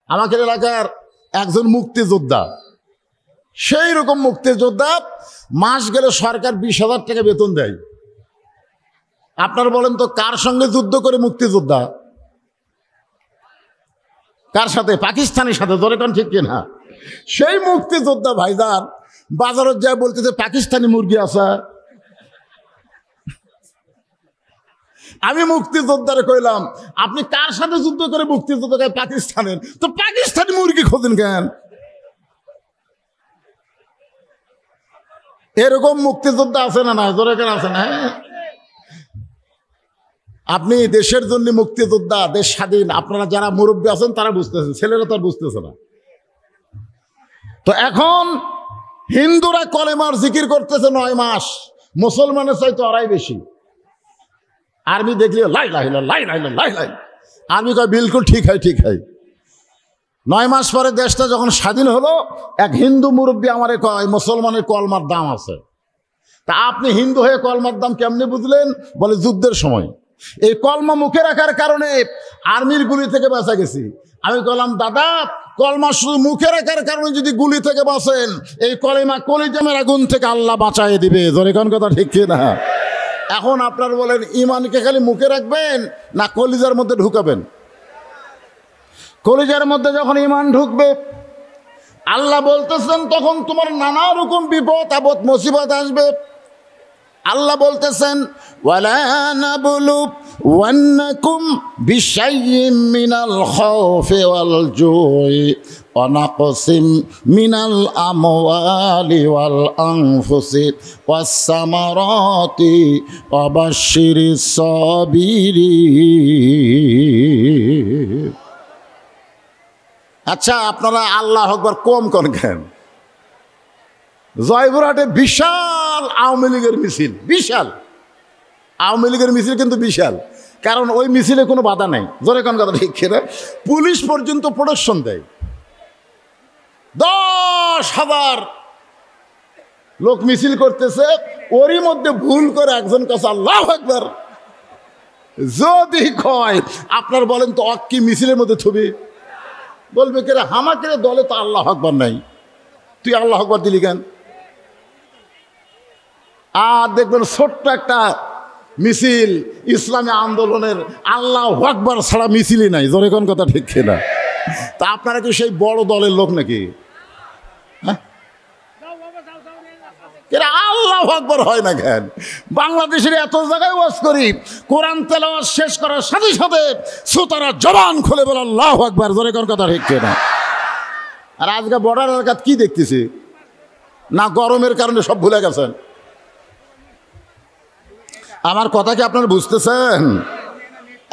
আমাদের এলাকার একজন মুক্তিযোদ্ধা, সেই রকম মুক্তিযোদ্ধা, মাস গেলে সরকার 20,000 টাকা বেতন দেয়। আপনারা বলেন তো কার সঙ্গে যুদ্ধ করে মুক্তিযোদ্ধা? কার সাথে? পাকিস্তানের সাথে। ধরে কোন ঠিক কিনা? সেই মুক্তিযোদ্ধা ভাইজান বাজারত যায় বলতেছে পাকিস্তানি মুরগি আছে। আমি মুক্তিযোদ্ধারে কইলাম আপনি কার সাথে যুদ্ধ করে মুক্তিযুদ্ধ? পাকিস্তানের। তো পাকিস্তানি মুরগি খোঁজেন কেন? এরকম মুক্তিযোদ্ধা আছে না? না জোরে কেন আছে না? আপনি দেশের জন্য মুক্তিযোদ্ধা, দেশ স্বাধীন, আপনারা যারা মুরব্বী আছেন তারা বুঝতেছেন, ছেলেরা তো আর বুঝতেছে না। তো এখন হিন্দুরা কলেমার জিকির করতেছে 9 মাস, মুসলমানের চাইতে ওরাই বেশি। আর্মি দেখলে লাই লাই লাই লাই লাই লাই, আর্মি কয় বিলকুল ঠিক হয় ঠিক হয়। 9 মাস পরে দেশটা যখন স্বাধীন হলো, এক হিন্দু মুরব্বী আমারে কয় মুসলমানের কলমার দাম আছে। তা আপনি হিন্দু হয়ে কলমার দাম কেমনে বুঝলেন? বলে যুদ্ধের সময় এই কলমা মুখে রাখার কারণে আর্মির গুলি থেকে বাঁচা গেছি। আমি বললাম দাদা, কলমা শুধু মুখে রাখার কারণে যদি গুলি থেকে বাঁচেন, এই কলেমা কলিজামের আগুন থেকে আল্লাহ বাঁচায় দিবে। জোরে কোন কথা ঠিক না? এখন আপনারা বলেন ইমানকে খালি মুখে রাখবেন না কলিজার মধ্যে ঢুকাবেন? কলিজার মধ্যে যখন ইমান ঢুকবে, আল্লাহ বলতেছেন তখন তোমার নানা রকম বিপদ আপদ মুসিবত আসবে। আল্লাহ বলতেছেন ওয়ালা নাবলুওয়ান্নাকুম বিশাইয়্যিম মিনাল খাউফি ওয়াল জুই ওয়া নাকসিম মিনাল আমওয়ালি ওয়াল আনফুসি ওয়াস সামারাতি ওয়া বাশশিরিস সাবিরিন। আচ্ছা, আপনারা আল্লাহু আকবার কম কেন? জয়পুরহাটে বিশাল আওয়ামী লীগের মিছিল, বিশাল আওয়ামী লীগের মিছিল, কিন্তু বিশাল, কারণ ওই মিছিলে কোনো বাধা নেই। জোরে কোন কথা ঠিক না? পুলিশ পর্যন্ত প্রোটেকশন দেয়। 10,000 লোক মিছিল করতেছে, ওরই মধ্যে ভুল করে একজন কাছে আল্লাহু আকবার যদি কয়, আপনার বলেন তো অক্কি মিছিলের মধ্যে থবি? বলবে কে? হামাকে দলে তো আল্লাহু আকবার নাই, তুই আল্লাহু আকবার দিলি কেন? আর দেখবেন ছোট্ট একটা মিছিল ইসলামী আন্দোলনের, আল্লাহু আকবার ছাড়া মিছিলই নাই। জোরে কোন কথা ঠিক না? তা আপনারা কি সেই বড় দলের লোক নাকি? হ্যাঁ, আল্লাহু আকবার হয় না কেন? বাংলাদেশের এত জায়গায় ওয়াজ করি, কোরআন তেলাওয়াত শেষ করার সাথে সাথে শ্রোতারা জবান খুলে বলে আল্লাহু আকবার। জোরে কোন কথা ঠিক না? আর আজকে বর্ডার এলাকাত কি দেখতেছি না, গরমের কারণে সব ভুলে গেছেন। আমার কথা কি আপনারা বুঝতেছেন?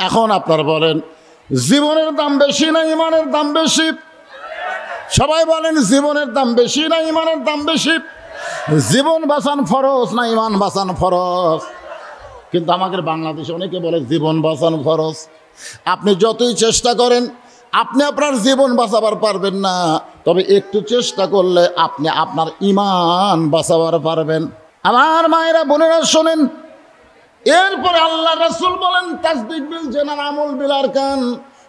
এখন আপনারা বলেন জীবনের দাম বেশি না ইমানের দাম বেশি? সবাই বলেন জীবনের দাম বেশি না ইমানের দাম বেশি? জীবন বাঁচান ফরজ না ইমান বাঁচান ফরজ? কিন্তু আমাদের বাংলাদেশে অনেকে বলে জীবন বাঁচান ফরজ। আপনি যতই চেষ্টা করেন আপনি আপনার জীবন বাঁচাবার পারবেন না, তবে একটু চেষ্টা করলে আপনি আপনার ইমান বাঁচাবার পারবেন। আমার মায়েরা বোনেরা শোনেন, এরপরে আল্লাহ রাসূল বলেন তাসদিক বিল জানান আমল বিল আরকান।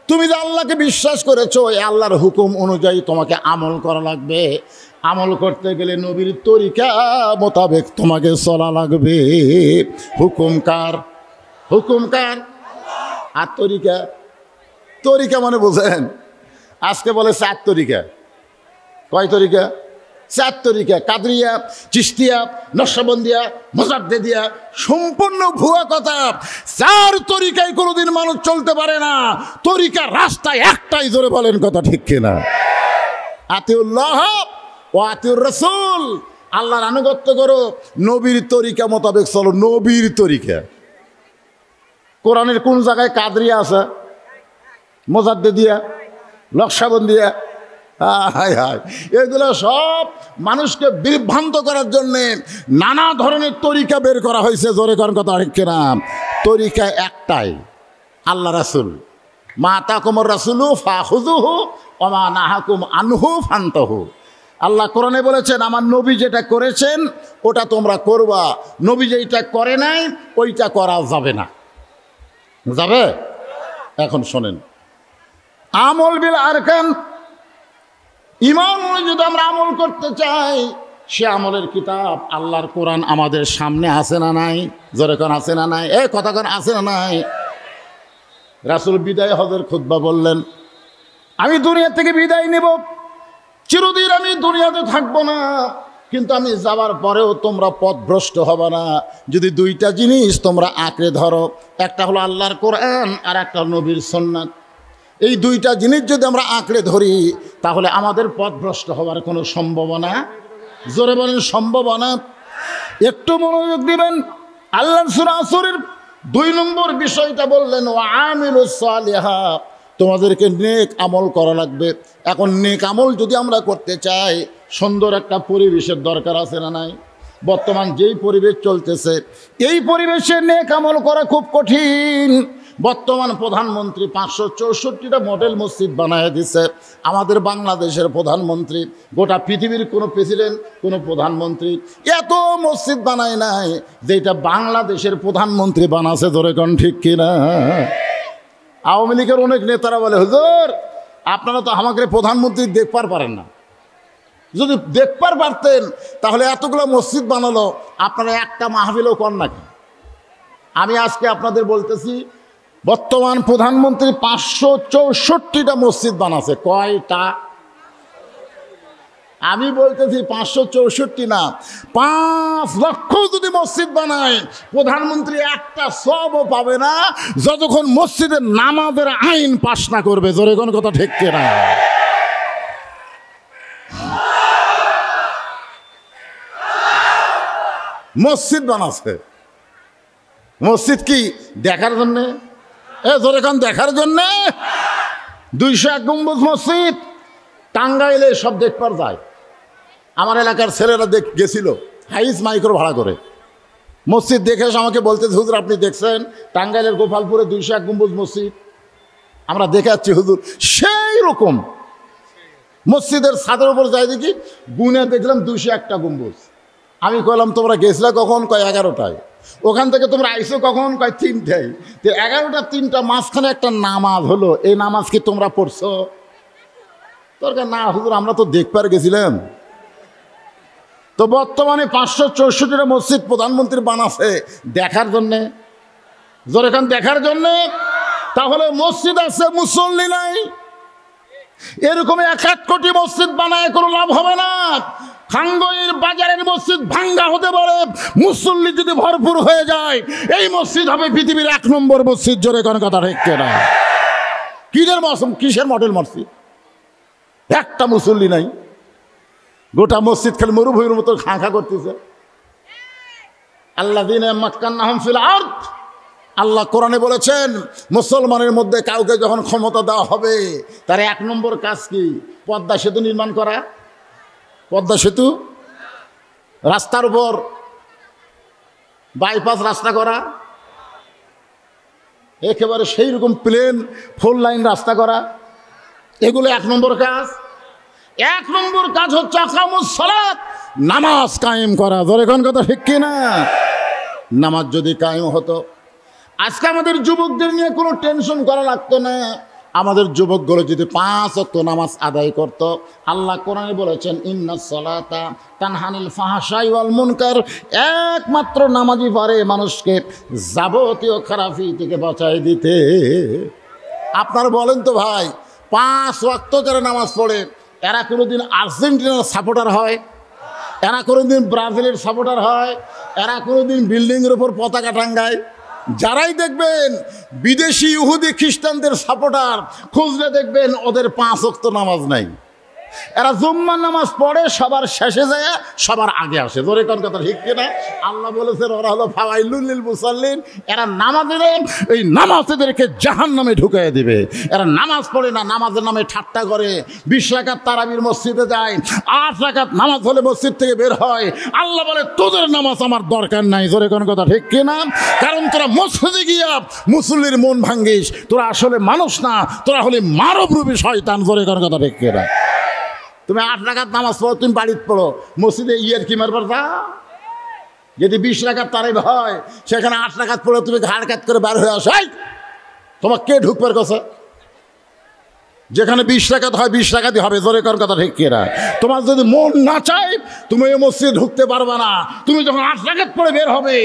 তুমি যে আল্লাহকে বিশ্বাস করেছো, এই আল্লাহর হুকুম অনুযায়ী তোমাকে আমল করা লাগবে। আমল করতে গেলে নবীর তরিকা মোতাবেক তোমাকে চলা লাগবে। হুকুম কার? হুকুম কার? আর তরিকা? তরিকা মানে বোঝেন? আজকে বলে 4 তরিকা। কয় তরিকা? 4 তরিকা। কাদরিয়া, চিশতিয়া, নকশবন্দিয়া, মোজাদ্দেদিয়া। সম্পূর্ণ ভুয়া কথা। 4 তরিকায় কোনোদিন মানুষ চলতে পারে না। তরিকা রাস্তায় একটাই। জোরে বলেন কথা ঠিক কিনা? আতিউল্লাহ ও আতিউর রাসূল। আল্লাহর আনুগত্য করো, নবীর তরিকা মোতাবেক চলো। নবীর তরিকা। কোরআনের কোন জায়গায় কাদরিয়া আছে, মোজাদ্দেদিয়া, নকশবন্দিয়া? হায় হায়, এগুলো সব মানুষকে বিভ্রান্ত করার জন্যে নানা ধরনের তরিকা বের করা হয়েছে। জোরে করেন কথা ঠিক কিনা? তরিকা একটাই, আল্লাহ রাসূল। মা আতাকুমুর রাসূলু ফাখুযুহু ওয়া মা নাহাকুম আনহু ফান্তাহু। আল্লাহ কোরআনে বলেছেন আমার নবী যেটা করেছেন ওটা তোমরা করবা, নবী যেটা করে নাই ওইটা করা যাবে না। যাবে? এখন শোনেন, আমল বিল আরকান। ইমান যদি আমরা আমল করতে চাই, সে আমলের কিতাব আল্লাহর কোরআন আমাদের সামনে আছে না নাই? জোরে কোন আছে না নাই? কথা কোন আছে না নাই? রাসূল বিদায় হজের খুতবা বললেন, আমি দুনিয়া থেকে বিদায় নেব, চিরদিন আমি দুনিয়াতে থাকবো না, কিন্তু আমি যাবার পরেও তোমরা পথভ্রষ্ট হবে না যদি দুইটা জিনিস তোমরা আঁকড়ে ধরো। একটা হলো আল্লাহর কোরআন, আর একটা নবীর সুন্নাত। এই দুইটা জিনিস যদি আমরা আঁকড়ে ধরি, তাহলে আমাদের পথভ্রষ্ট হওয়ার কোনো সম্ভাবনা, জোরে বলেন সম্ভাবনা। একটু মনোযোগ দিবেন। আল্লাহ সূরা আসরের 2 নম্বর বিষয়টা বললেন, ওয়া আমিলুস সালিহাত, তোমাদেরকে নেক আমল করা লাগবে। এখন নেক আমল যদি আমরা করতে চাই, সুন্দর একটা পরিবেশের দরকার আছে না নাই? বর্তমান যেই পরিবেশ চলতেছে, এই পরিবেশে নেক আমল করা খুব কঠিন। বর্তমান প্রধানমন্ত্রী 564টা মডেল মসজিদ বানায় দিছে। আমাদের বাংলাদেশের প্রধানমন্ত্রী, গোটা পৃথিবীর কোনো প্রেসিডেন্ট, কোনো প্রধানমন্ত্রী এত মসজিদ বানায় নাই যেটা বাংলাদেশের প্রধানমন্ত্রী বানাছে। ধরে কোন ঠিক কিনা? আওয়ামী লীগের অনেক নেতারা বলে, হুজুর আপনারা তো আমাকে প্রধানমন্ত্রী দেখবার পারেন না, যদি দেখবার পারতেন তাহলে এতগুলো মসজিদ বানালো, আপনারা একটা মাহফিলও কর নাকি? আমি আজকে আপনাদের বলতেছি, বর্তমান প্রধানমন্ত্রী 564টা মসজিদ বানাচ্ছে। কয়টা? আমি বলতেছি 564 না, 5 লক্ষ যদি মসজিদ বানায়, প্রধানমন্ত্রী একটা সবও পাবে না যতক্ষণ মসজিদের নামাজের আইন পাশ না করবে। জোরে কোন কথা ঠিক কিনা? মসজিদ বানাচ্ছে। মসজিদ কি দেখার জন্যে? জোরে কোন দেখার জন্যে? 201 গম্বুজ মসজিদ টাঙ্গাইলে সব দেখবার যায়। আমার এলাকার ছেলেরা গেছিল হাইস মাইক্রো ভাড়া করে। মসজিদ দেখে এসে আমাকে বলতেছে, হুজুর আপনি দেখছেন টাঙ্গাইলের গোপালপুরে 201 গম্বুজ মসজিদ? আমরা দেখে যাচ্ছি হুজুর, সেই রকম মসজিদের ছাদের উপর যাই দেখি, গুনে দেখলাম 201টা গম্বুজ। আমি কইলাম তোমরা গেছিলা কখন? কয় 11টায়। ওখান থেকে তোমরা আইসো কখন? কয় 3টায়। তো 11টা 3টা মাঝখানে একটা নামাজ হলো, এই নামাজ কি তোমরা পড়ছো? দরকার না হুজুর, আমরা তো দেখবার গেছিলাম। তো বর্তমানে 564টা মসজিদ প্রধানমন্ত্রী বানাচ্ছে দেখার জন্যে। জোরে খান দেখার জন্যে। তাহলে মসজিদ আছে, মুসল্লি নাই। এরকম 1 কোটি মসজিদ বানায় কোনো লাভ হবে না। খাঙ্গইর বাজারের মসজিদ ভাঙ্গা হতে পারে, মুসল্লি যদি ভরপুর হয়ে যায়, এই মসজিদ হবে পৃথিবীর 1 নম্বর মসজিদ। জোরে কোন কথা ঠিক কিনা? কিসের মডেল মসজিদ? একটা মুসল্লি নাই, গোটা মসজিদ খালি মরুভূমির মতো খাঁ খাঁ করতেছে। আল্লাযীনা মাক্কান্নাহুম ফিল আরদ, আল্লাহ কোরআনে বলেছেন মুসলমানের মধ্যে কাউকে যখন ক্ষমতা দেওয়া হবে, তার 1 নম্বর কাজ কি? পদ্মা সেতু নির্মাণ করা। পদ্মা সেতু, রাস্তার উপর বাইপাস রাস্তা করা, একেবারে সেই রকম প্লেন 4 লাইন রাস্তা করা, এগুলো 1 নম্বর কাজ। 1 নম্বর কাজ হচ্ছে আকামুস সালাত, নামাজ কায়েম করা। জোরে কোন কথা ঠিক কিনা? নামাজ যদি কায়েম হতো, আজকে আমাদের যুবকদের নিয়ে কোনো টেনশন করা লাগতো না। আমাদের যুবকগুলো যদি 5 ওয়াক্ত নামাজ আদায় করত, আল্লাহ কোরআনে বলেছেন ইন্নাস সালাতা তানহানিল ফাহশাই ওয়াল মুনকার, একমাত্র নামাজই পারে মানুষকে যাবতীয় খারাপি থেকে বাঁচায় দিতে। আপনারা বলেন তো ভাই, 5 ওয়াক্ত যারা নামাজ পড়ে, এরা কোনোদিন আর্জেন্টিনার সাপোর্টার হয়? এরা কোনোদিন ব্রাজিলের সাপোর্টার হয়? এরা কোনোদিন বিল্ডিংয়ের উপর পতাকা টাঙ্গায়? যারাই দেখবেন বিদেশি ইহুদি খ্রিস্টানদের সাপোর্টার, খুঁজলে দেখবেন ওদের 5 ওয়াক্ত নামাজ নাই। এরা জুম্মার নামাজ পড়ে, সবার শেষে যায়, সবার আগে আসে। জোরে কোন কথা ঠিক কিনা? আল্লাহ বলেছেন ওরা হলো ফাওয়াইলুল লিল মুসাল্লিন, এরা নামাজের এই নামাজেদেরকে জাহান্নামে ঢুকিয়ে দিবে। এরা নামাজ পড়ে না, নামাজের নামে ঠাট্টা করে। 20 রাকাত তারাবির মসজিদে যায়, 8 রাকাত নামাজ হলে মসজিদ থেকে বের হয়। আল্লাহ বলে তোদের নামাজ আমার দরকার নাই। জোরে কোন কথা ঠিক কিনা? কারণ তোরা মসজিদে গিয়া মুসল্লির মন ভাঙ্গিস, তোরা আসলে মানুষ না, তোরা হলে মানবরূপী শয়তান। জোরে কোন কথা ঠিক কিনা? তুমি 8 রাকাত নামাজ পড়ো, তুমি বাড়িতে পড়ো, মসজিদে ইয়ার কি মারবার যা? যদি 20 রাকাত তারাবি হয়, সেখানে 8 রাকাত পড়ে তুমি ঘাড় কাত করে বার হয়ে আসো। তোমার কে ঢুকবার কথা? যেখানে 20 টাকাতে হয় 20 টাকা দিয়ে হবে, জোরে কর কথা ঠিক কিনা? তোমার যদি মন না চায় তুমি এই মসজিদে ঢুকতে পারবে না। তুমি যখন 8 টাকা পরে বের হবে,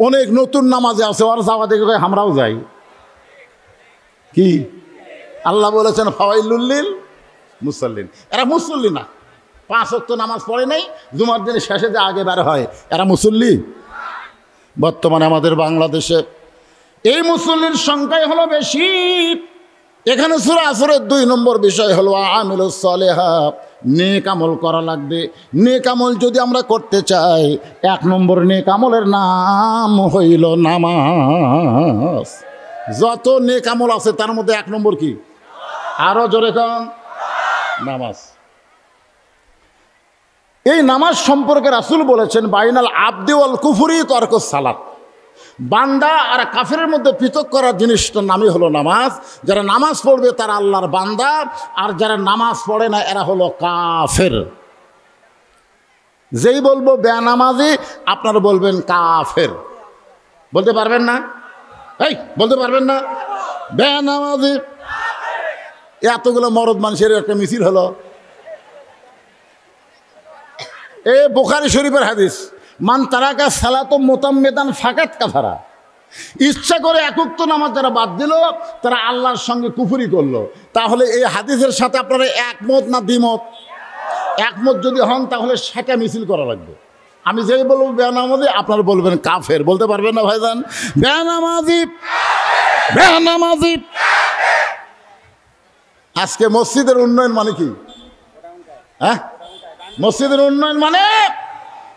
অনেক নতুন নামাজে আছে, ওর যাওয়া দেখে আমরাও যাই। কি আল্লাহ বলেছেন ফাওয়াইলুল লিল মুসাল্লিন, এরা মুসল্লি না, 5 ওয়াক্ত নামাজ পড়ে নাই, জুমার দিনে শেষে যে আগে বের হয়, এরা মুসল্লি? বর্তমানে আমাদের বাংলাদেশে এই মুসল্লির সংখ্যাই হলো বেশি। এখানে সূরা আসরের 2 নম্বর বিষয় হলো আমিলুস সালিহাত, নেক আমল করা লাগবে। নেক আমল যদি আমরা করতে চাই, 1 নম্বর নেক আমলের নাম হইল নামাজ। যত নেক আমল আছে তার মধ্যে 1 নম্বর কি? আরো জোরে কন, নামাজ। এই নামাজ সম্পর্কে রাসূল বলেছেন বাইনাল আবদি ওয়াল কুফরি তারকুস সালাত, বান্দা আর কাফেরের মধ্যে পৃথক করার জিনিসটার নামই হলো নামাজ। যারা নামাজ পড়বে তারা আল্লাহর বান্দা, আর যারা নামাজ পড়ে না এরা হলো কাফের। যেই বলবো বেনামাজি আপনারা বলবেন কাফের, বলতে পারবেন না? এই বলতে পারবেন না বেনামাজি? এতগুলো মরদ মানুষের একটা মিছিল হলো। এ বুখারী শরীফের হাদিস, মান তারাকা সালাতুম মুতাম্মিদান ফাকাত কাফারা। ইচ্ছা করে একক নামাজ যারা বাদ দিল তারা আল্লাহর সঙ্গে কুফরি করলো। তাহলে এই হাদিসের সাথে আপনারা একমত না দ্বিমত? একমত যদি হন তাহলে সেটা মিছিল করা লাগবে। আমি যেই বলবো বেনামাজি আপনারা বলবেন কাফের, বলতে পারবেন না ভাইজান? বেনামাজি বেনামাজি। আজকে মসজিদের উন্নয়ন মানে কি? হ্যাঁ, মসজিদের উন্নয়ন মানে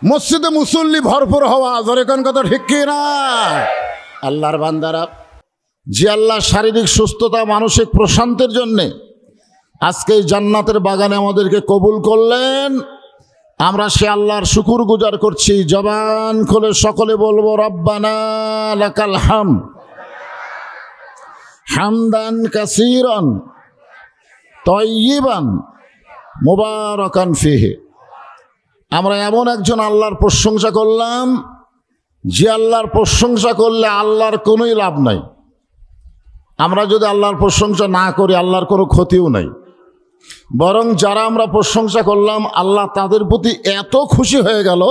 মসজিদে মুসল্লি ভরপুর হওয়া, জোরে কোন কথা ঠিক কি না? আল্লাহর বান্দারা, যে আল্লাহ শারীরিক সুস্থতা মানসিক প্রশান্তির জন্যে আজকে এই জান্নাতের বাগানে আমাদেরকে কবুল করলেন, আমরা সে আল্লাহর শুকুর গুজার করছি। জবান খুলে সকলে বলবো রব্বানা লাকাল হামদ হামদান কাসীরান তাইয়িবান মুবারাকান ফিহি। আমরা এমন একজন আল্লাহর প্রশংসা করলাম যে আল্লাহর প্রশংসা করলে আল্লাহর কোনোই লাভ নাই। আমরা যদি আল্লাহর প্রশংসা না করি আল্লাহর কোনো ক্ষতিও নাই, বরং যারা আমরা প্রশংসা করলাম আল্লাহ তাদের প্রতি এত খুশি হয়ে গেল,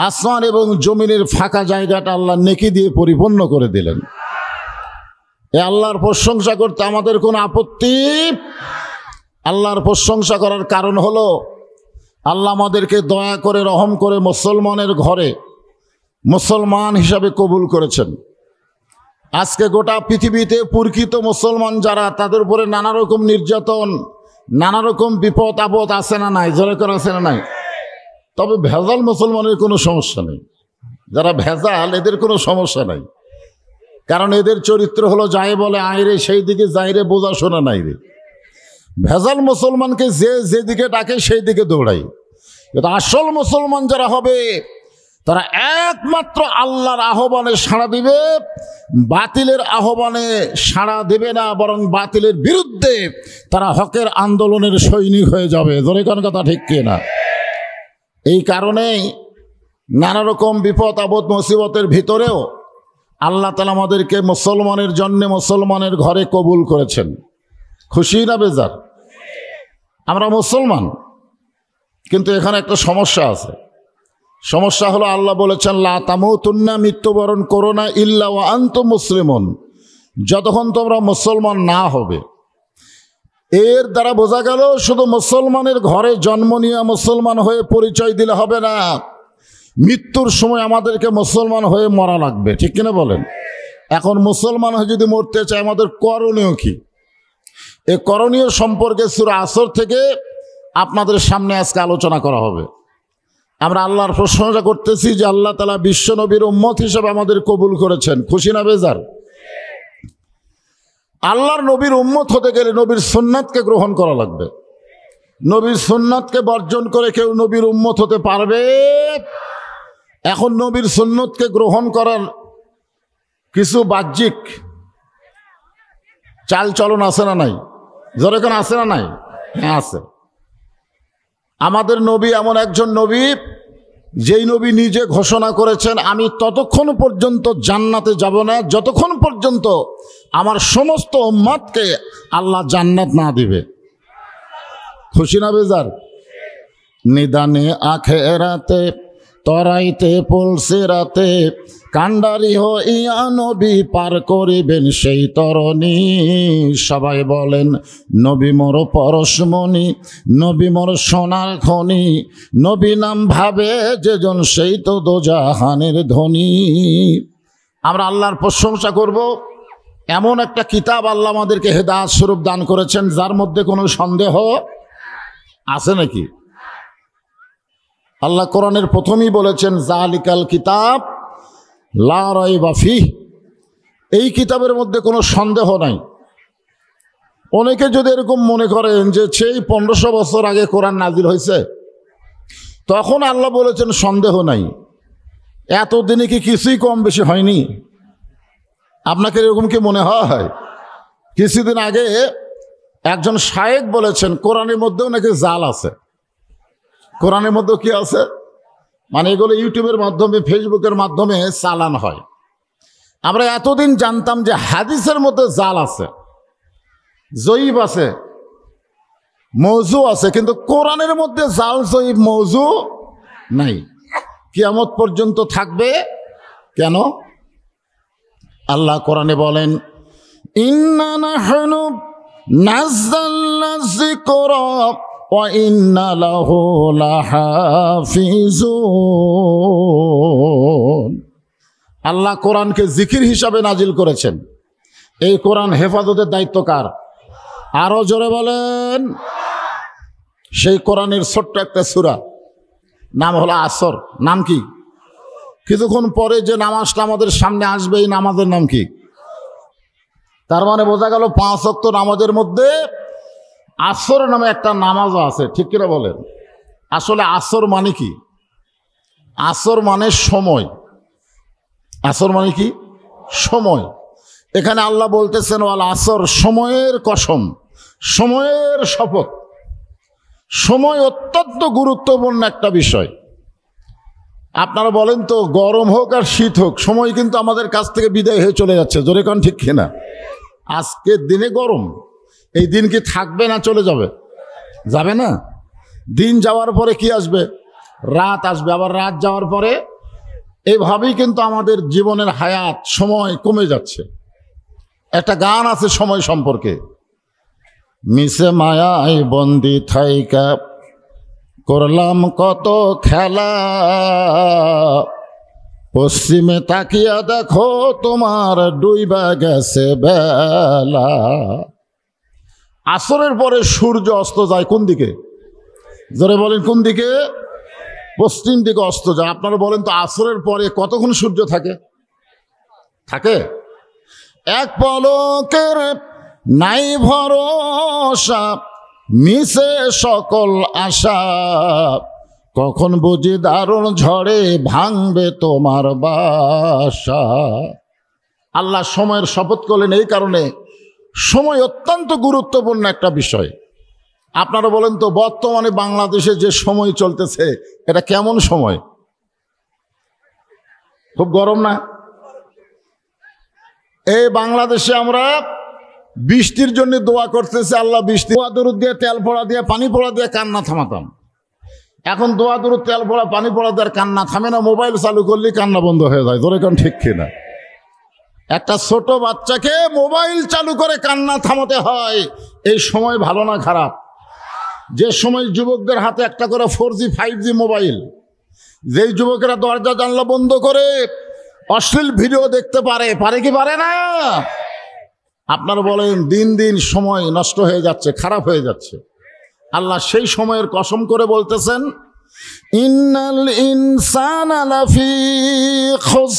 আসমান এবং জমিনের ফাঁকা জায়গাটা আল্লাহ নেকি দিয়ে পরিপূর্ণ করে দিলেন। এ আল্লাহর প্রশংসা করতে আমাদের কোনো আপত্তি? আল্লাহর প্রশংসা করার কারণ হলো আল্লাহ আমাদেরকে দয়া করে রহম করে মুসলমানের ঘরে মুসলমান হিসাবে কবুল করেছেন। আজকে গোটা পৃথিবীতে প্রকৃত মুসলমান যারা, তাদের উপরে নানা রকম নির্যাতন, নানা রকম বিপদ আপদ আছে না নাই? জোরে করে আছে না নাই? তবে ভেজাল মুসলমানের কোনো সমস্যা নেই। যারা ভেজাল এদের কোনো সমস্যা নাই, কারণ এদের চরিত্র হলো যায় বলে আয়রে সেই দিকে যাইরে, বোঝা শোনা নাই রে। ভেজাল মুসলমানকে যে যেদিকে ডাকে সেই দিকে দৌড়ায়। কিন্তু আসল মুসলমান যারা হবে তারা একমাত্র আল্লাহর আহ্বানে সাড়া দিবে, বাতিলের আহ্বানে সাড়া দেবে না, বরং বাতিলের বিরুদ্ধে তারা হকের আন্দোলনের সৈনিক হয়ে যাবে। জোরে কোন কথা ঠিক কি না? এই কারণেই নানা রকম বিপদ আপদ মুসিবতের ভিতরেও আল্লাহ তাআলা আমাদেরকে মুসলমানের জন্য মুসলমানের ঘরে কবুল করেছেন। খুশি না বেজার? আমরা মুসলমান, কিন্তু এখানে একটা সমস্যা আছে। সমস্যা হলো আল্লাহ বলেছেন লা তামুতুন্না, মৃত্যুবরণ করো না, ইল্লা ওয়া আনতুম মুসলিমুন, যতক্ষণ তোমরা মুসলমান না হবে। এর দ্বারা বোঝা গেল শুধু মুসলমানের ঘরে জন্ম নিয়ে মুসলমান হয়ে পরিচয় দিলে হবে না, মৃত্যুর সময় আমাদেরকে মুসলমান হয়ে মরা লাগবে। ঠিক কিনা বলেন? এখন মুসলমান হয়ে যদি মরতে চাই আমাদের করণীয় কি? এই করণীয় সম্পর্কে সূরা আসর থেকে আপনাদের সামনে আজকে আলোচনা করা হবে। আমরা আল্লাহর প্রশংসা করতেছি যে আল্লাহ তাআলা বিশ্ব নবীর উম্মত হিসেবে আমাদের কবুল করেছেন। খুশি না বেজার? আল্লাহর নবীর উম্মত হতে গেলে নবীর সুন্নাতকে গ্রহণ করা লাগবে। নবীর সুন্নাতকে বর্জন করে কেউ নবীর উম্মত হতে পারবে? এখন নবীর সুন্নতকে গ্রহণ করার কিছু বাহ্যিক চাল চলন আছে না নাই? জোরে কোন আছে না নাই? হ্যাঁ আছে। আমাদের নবী এমন একজন নবী যেই নবী নিজে ঘোষণা করেছেন আমি ততক্ষণ পর্যন্ত জান্নাতে যাব না যতক্ষণ পর্যন্ত আমার সমস্ত উম্মতকে আল্লাহ জান্নাত না দিবে। খুশি না বেজার? নিদানে আখেরাতে তরাইতে পলসিরাতে কান্ডারি হইয়া নবী পার করিবেন সেই তরণী। সবাই বলেন নবী মোর পরশমণি, নবী মোর সোনার খনি, নবী নাম ভাবে যেজন সেই তো দোজাহানের ধনী। আমরা আল্লাহর প্রশংসা করব। এমন একটা কিতাব আল্লাহ আমাদেরকে হেদায়েত স্বরূপ দান করেছেন যার মধ্যে কোনো সন্দেহ আছে নাকি? আল্লাহ কোরআনের প্রথমেই বলেছেন জালিকাল কিতাব লা রাইবা ফিহ, এই কিতাবের মধ্যে কোনো সন্দেহ নাই। অনেকে যদি এরকম মনে করেন যে সেই 1500 বছর আগে কোরআন নাজিল হয়েছে, তখন আল্লাহ বলেছেন সন্দেহ নাই, এতদিনে কি কিছুই কম বেশি হয়নি? আপনাকে এরকম কি মনে হয়? কিছুদিন আগে একজন শায়েখ বলেছেন কোরআনের মধ্যেও নাকি জাল আছে। কোরআনের মধ্যেও কি আছে? মানে এগুলো ইউটিউবের মাধ্যমে ফেসবুকের মাধ্যমে চালান হয়। আমরা এতদিন জানতাম যে হাদিসের মধ্যে জাল আছে, জয়ীব আছে, মৌজু আছে, কিন্তু কোরআনের মধ্যে জাল জয়ীব মৌজু নাই। কিয়ামত পর্যন্ত থাকবে কেন? আল্লাহ কোরআনে বলেন ইন্না নাহনু নাযালনা যিকরা ওয়া ইন্না লাহু লাহাফিজুন। আল্লাহ কোরআনকে জিকির হিসাবে নাজিল করেছেন। এই কোরআন হেফাজতের দায়িত্ব কার? আরো জোরে বলেন। সেই কোরআনের ছোট্ট একটা সূরা, নাম হলো আসর। নাম কি? কিছুক্ষণ পরে যে নামাজটা আমাদের সামনে আসবে, এই নামাজের নাম কি? তার মানে বোঝা গেল 5 ওয়াক্ত নামাজের মধ্যে আসর নামে একটা নামাজও আছে। ঠিক কিনা বলেন? আসলে আসর মানে কি? আসর মানে সময়। আসর মানে কি? সময়। এখানে আল্লাহ বলতেছেন ওয়াল আসর, সময়ের কসম, সময়ের শপথ। সময় অত্যন্ত গুরুত্বপূর্ণ একটা বিষয়। আপনারা বলেন তো, গরম হোক আর শীত হোক, সময় কিন্তু আমাদের কাছ থেকে বিদায় হয়ে চলে যাচ্ছে। জোরে কোন ঠিক কিনা? আজকের দিনে গরম, এই দিন কি থাকবে না চলে যাবে? যাবে না। দিন যাওয়ার পরে কি আসবে? রাত আসবে। আবার রাত যাওয়ার পরে এইভাবেই কিন্তু আমাদের জীবনের হায়াত, সময় কমে যাচ্ছে। একটা গান আছে সময় সম্পর্কে, মিশে মায়ায় বন্দি থাইকা করলাম কত খেলা, পশ্চিমে তাকিয়া দেখো তোমার ডুইবা গেছে বেলা। আসরের পরে সূর্য অস্ত যায় কোন দিকে? জোরে বলেন কোন দিকে? পশ্চিম দিকে অস্ত যায়। আপনারা বলেন তো আসরের পরে কতক্ষণ সূর্য থাকে? থাকে এক পলকের নাই ভরসা, মিশে সকল আশা, কখন বুঝি দারুণ ঝড়ে ভাঙবে তোমার বাসা। আল্লাহ সময়ের শপথ করলেন এই কারণে, সময় অত্যন্ত গুরুত্বপূর্ণ একটা বিষয়। আপনারা বলেন তো বর্তমানে বাংলাদেশে যে সময় চলতেছে, এটা কেমন সময়? খুব গরম না? এই বাংলাদেশে আমরা বৃষ্টির জন্য দোয়া করতেছি, আল্লাহ বৃষ্টি। দোয়া দরুদ দিয়ে, তেল পড়া দিয়ে, পানি পড়া দিয়ে কান্না থামাতাম। এখন দোয়া দরুদ, তেল পড়া, পানি পড়া দিয়ে কান্না থামে না। মোবাইল চালু করলে কান্না বন্ধ হয়ে যায়। ধরে কারণ ঠিক কিনা? একটা ছোট বাচ্চাকে মোবাইল চালু করে কান্না থামাতে হয়। এই সময় ভালো না খারাপ? যে সময় যুবকদের হাতে একটা করে 4G 5G মোবাইল, যেই যুবকেরা দরজা জানলা বন্ধ করে অশ্লীল ভিডিও দেখতে পারে, পারে কি পারে না? আপনারা বলেন দিন দিন সময় নষ্ট হয়ে যাচ্ছে, খারাপ হয়ে যাচ্ছে। আল্লাহ সেই সময়ের কসম করে বলতেছেন ইন্নাল ইনসানা লাফি খুস।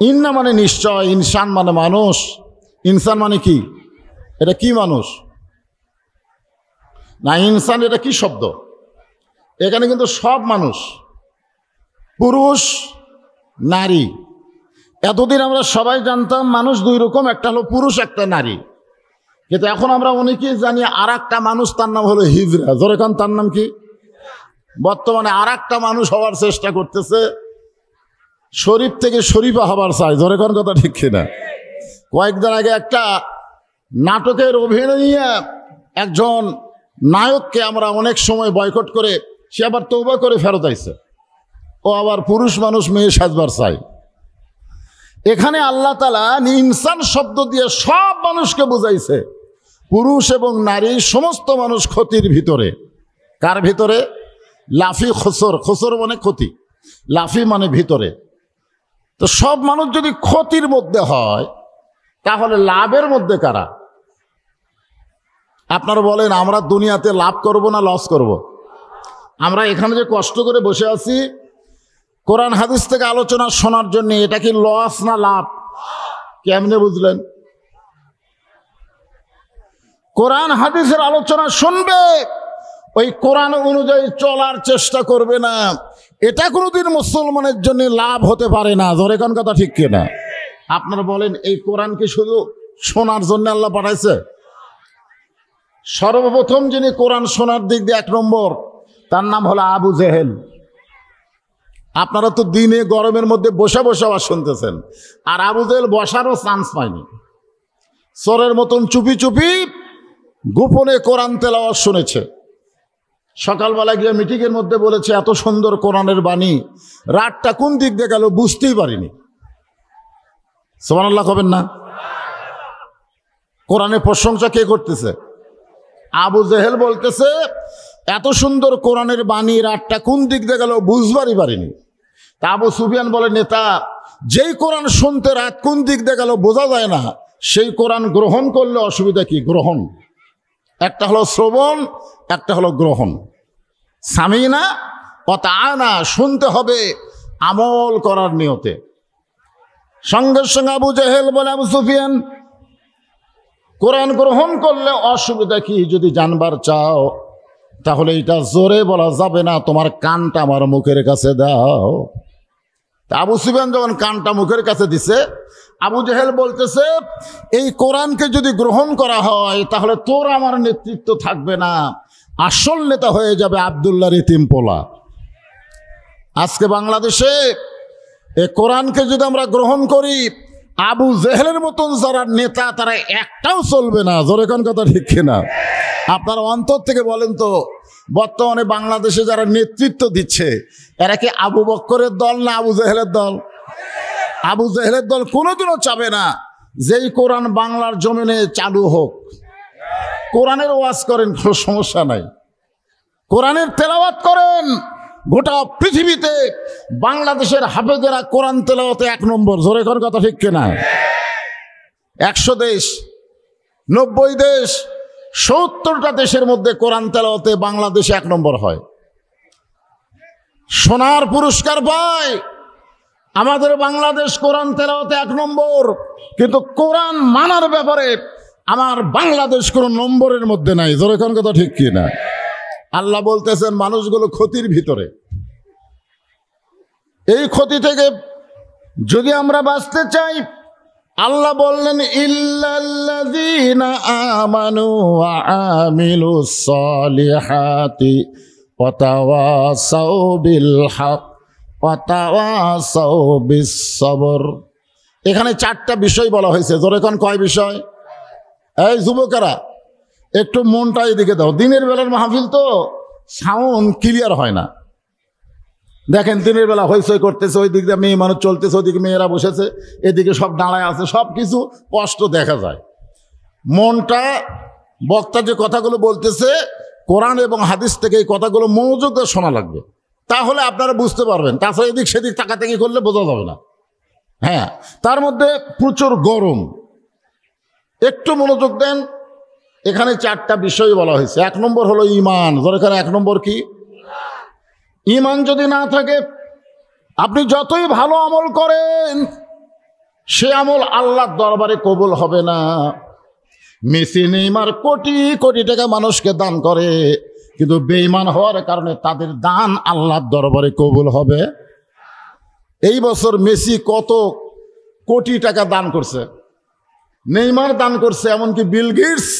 ইন্না মানে নিশ্চয়, ইনসান মানে মানুষ। ইনসান মানে কি? এটা কি মানুষ না? ইনসান এটা কি শব্দ? এখানে কিন্তু সব মানুষ, পুরুষ নারী। এতদিন আমরা সবাই জানতাম মানুষ দুই রকম, একটা হলো পুরুষ, একটা নারী। কিন্তু এখন আমরা অনেকেই জানি আর একটা মানুষ, তার নাম হলো হিজড়া। জোরে কান, তার নাম কি? বর্তমানে আর একটা মানুষ হওয়ার চেষ্টা করতেছে, শরীফ থেকে শরীফা হবার চাই। জোরে কান, কথা ঠিক কিনা? কয়েকদিন আগে একটা নাটকের অভিনয়ে একজন নায়ককে আমরা অনেক সময় বয়কট করে সে আবার তওবা করে ফেরত আইছে। ও আবার পুরুষ মানুষ মেয়ে সাজবার চাই। এখানে আল্লাহ তাআলা ইনসান শব্দ দিয়ে সব মানুষকে বুঝাইছে, পুরুষ এবং নারী সমস্ত মানুষ ক্ষতির ভিতরে। কার ভিতরে? লাফি খসর, খসর মানে ক্ষতি, লাফি মানে ভিতরে। তো সব মানুষ যদি ক্ষতির মধ্যে হয় তাহলে লাভের মধ্যে কারা? আপনারা বলেন আমরা দুনিয়াতে লাভ করব না লস করব? আমরা এখানে যে কষ্ট করে বসে আছি কোরআন হাদিস থেকে আলোচনা শোনার জন্য, এটা কি লস না লাভ? কেমনে বুঝলেন? কোরআন হাদিসের আলোচনা শুনবে, ওই কোরআন অনুযায়ী চলার চেষ্টা করবে না, এটা কোনোদিন মুসলমানের জন্য লাভ হতে পারে না। ধরে কোন কথা ঠিক কিনা? আপনারা বলেন এই কোরআন কি শুধু শোনার জন্য আল্লাহ পাঠাইছে? সর্বপ্রথম যিনি কোরআন শোনার দিক দিয়ে 1 নম্বর, তার নাম হলো আবু জেহেল। আপনারা তো দিনে গরমের মধ্যে বসে বসে আবার শুনতেছেন, আর আবু জেহেল বসারও চান্স পায়নি। চোরের মতন চুপি চুপি গোপনে কোরআন তেলাওয়াত শুনেছে। সকালবেলা গিয়ে মিটিংয়ের মধ্যে বলেছে এত সুন্দর কোরআনের বাণী, রাতটা কোন দিক দিয়ে গেল বুঝতেই পারিনি। সুবহানাল্লাহ কবেন না? কোরআনের প্রশংসা কে করতেছে? আবু জেহেল বলতেছে এত সুন্দর কোরআনের বাণী, রাতটা কোন দিক দিয়ে গেল বুঝবারই পারিনি। তা আবু সুফিয়ান বলে, নেতা, যেই কোরআন শুনতে রাত কোন দিক দিয়ে গেল বোঝা যায় না, সেই কোরআন গ্রহণ করলে অসুবিধা কি? গ্রহণ একটা হলো শ্রবণ, একটা হলো গ্রহণ। সামিনা ও তাআনা, শুনতে হবে আমল করার নিয়তে। সঙ্গে সঙ্গে আবু জেহেল বলে, আবু সুফিয়ান, কোরআন গ্রহণ করলে অসুবিধা কি? যদি জানবার চাও তাহলে এটা জোরে বলা যাবে না, তোমার কানটা আমার মুখের কাছে দাও। তা আবু সুফিয়ান যখন কানটা মুখের কাছে দিছে, আবু জেহেল বলতেছে এই কোরআনকে যদি গ্রহণ করা হয় তাহলে তোর আমার নেতৃত্ব থাকবে না, আসল নেতা হয়ে যাবে আব্দুল্লাহর ইতিম পোলা। আজকে বাংলাদেশে এই কোরআনকে যদি আমরা গ্রহণ করি, আবু জেহেলের মতন যারা নেতা তারা একটাও চলবে না। জোরে কোন কথা ঠিক কিনা? আপনার অন্তর থেকে বলেন তো, বর্তমানে বাংলাদেশে যারা নেতৃত্ব দিচ্ছে এরা কি আবু বক্করের দল না আবু জেহেলের দল? আবু জেহেলের দল কোনোদিনও চাবে না যেই কোরআন বাংলার জমিনে চালু হোক। কোরআনের ওয়াজ করেন, কোনো সমস্যা নাই, কোরআনের তেলাওয়াত করেন। গোটা পৃথিবীতে বাংলাদেশের হাফেজেরা কোরআন তেলাওয়াতে 1 নম্বর। জোরে কোন কথা ঠিক কিনা? 100 দেশ, 90 দেশ, 70টা দেশের মধ্যে কোরআন তেলাওয়াতে বাংলাদেশ 1 নম্বর হয়, সোনার পুরস্কার পায়। আমাদের বাংলাদেশ কোরআন তেলাওয়াতে 1 নম্বর, কিন্তু কোরআন মানার ব্যাপারে আমার বাংলাদেশ কোনো নম্বরের মধ্যে নাই। জোরে কোন কথা ঠিক কিনা? আল্লাহ বলতেছেন মানুষগুলো ক্ষতির ভিতরে। এই ক্ষতি থেকে যদি আমরা বাঁচতে চাই, আল্লাহ বললেন ইল্লাল্লাযীনা আমানু ওয়া আমিলুস সালিহাতি ওয়া তাওয়াসাউ বিল হক ওয়া তাওয়াসাউ বিস সবর। এখানে 4টা বিষয় বলা হয়েছে। জোরে কোন কয় বিষয়? এই যুবকেরা একটু মনটা এদিকে দাও। দিনের বেলার মাহফিল তো সাউন্ড ক্লিয়ার হয় না। দেখেন দিনের বেলা হইচই করতেছে, ওই দিক দিয়ে মেয়ে মানুষ চলতেছে, ওইদিকে মেয়েরা বসেছে, এদিকে সব দাঁড়ায় আছে, সব কিছু স্পষ্ট দেখা যায়। মনটা বক্তা যে কথাগুলো বলতেছে কোরআন এবং হাদিস থেকে এই কথাগুলো মনোযোগ দিয়ে শোনা লাগবে, তাহলে আপনারা বুঝতে পারবেন। তাছাড়া এদিক সেদিক তাকাতাকি করলে বোঝা যাবে না। হ্যাঁ, তার মধ্যে প্রচুর গরম, একটু মনোযোগ দেন। এখানে 4টা বিষয় বলা হয়েছে। 1 নম্বর হলো ঈমান। এখানে 1 নম্বর কি? ঈমান যদি না থাকে আপনি যতই ভালো আমল করেন সে আমল আল্লাহর দরবারে কবুল হবে না। মেসি নেইমার কোটি কোটি টাকা মানুষকে দান করে, কিন্তু বেঈমান হওয়ার কারণে তাদের দান আল্লাহর দরবারে কবুল হবে। এই বছর মেসি কত কোটি টাকা দান করছে, নেইমার দান করছে, এমনকি বিল গেটস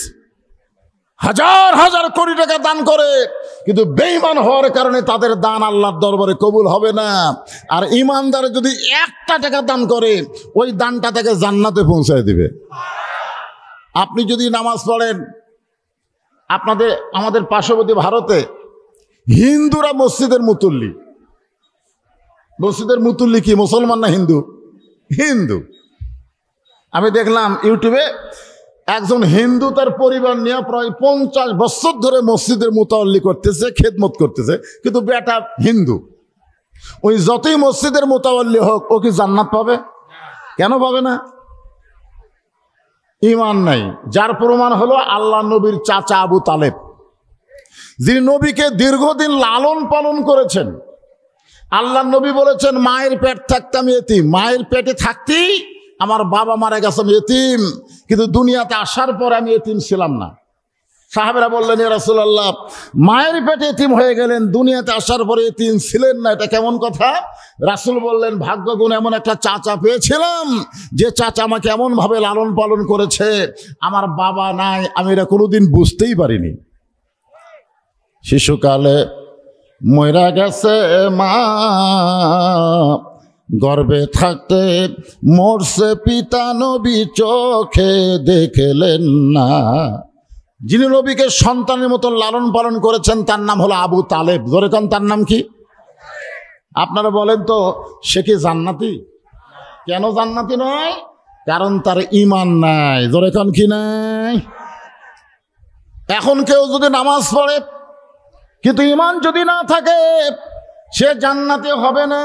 হাজার হাজার কোটি টাকা দান করে, কিন্তু বেঈমান হওয়ার কারণে তাদের দান আল্লাহর দরবারে কবুল হবে না। আর ইমানদার যদি 1 টাকা দান করে ওই দানটা তাকে জান্নাতে পৌঁছায় দিবে। আপনি যদি নামাজ পড়েন, আমাদের পার্শ্ববর্তী ভারতে হিন্দুরা মসজিদের মুতুল্লি। মসজিদের মুতুল্লি কি মুসলমান না হিন্দু? হিন্দু। আমি দেখলাম ইউটিউবে একজন হিন্দু তার পরিবার নিয়ে প্রায় 50 বছর ধরে মসজিদের মুতাওয়াল্লি করতেছে, খেদমত করতেছে, কিন্তু বেটা হিন্দু। ওই যতই মসজিদের মুতাওয়াল্লি হোক, ও কি জান্নাত পাবে? কেন পাবে না? ঈমান নাই। যার প্রমাণ হলো আল্লাহ নবীর চাচা আবু তালেব, যিনি নবীকে দীর্ঘদিন লালন পালন করেছেন। আল্লাহ নবী বলেছেন, মায়ের পেট থাকতে আমি এতিম, মায়ের পেটে থাকতেই আমার বাবা মারা গেছে, আমি এতিম, কিন্তু দুনিয়াতে আসার পর আমি এতিম ছিলাম না। সাহাবেরা বললেন, ইয়া রাসূলুল্লাহ, মায়ের পেটে এতিম হয়ে গেলেন, দুনিয়াতে আসার পরে এতিম ছিলেন না, এটা কেমন কথা? রাসূল বললেন, ভাগ্যগুণ এমন একটা চাচা পেয়েছিলাম যে চাচা আমাকে এমনভাবে লালন পালন করেছে, আমার বাবা নাই, আমি এটা কোনোদিন বুঝতেই পারিনি। শিশুকালে মইরা গেছে মা, গর্ভে থাকতে মরছে পিতা, নবী চোখে দেখলেন না। যিনি নবীকে সন্তানের মতো লালন পালন করেছেন তার নাম হলো আবু তালেব। জোরে কোন তার নাম কি? আপনারা বলেন তো, সে কি জান্নাতি? কেন জান্নাতি নয়? কারণ তার ঈমান নাই। জোরে কোন কি নাই? এখন কেউ যদি নামাজ পড়ে কিন্তু ঈমান যদি না থাকে, সে জান্নাতি হবে না।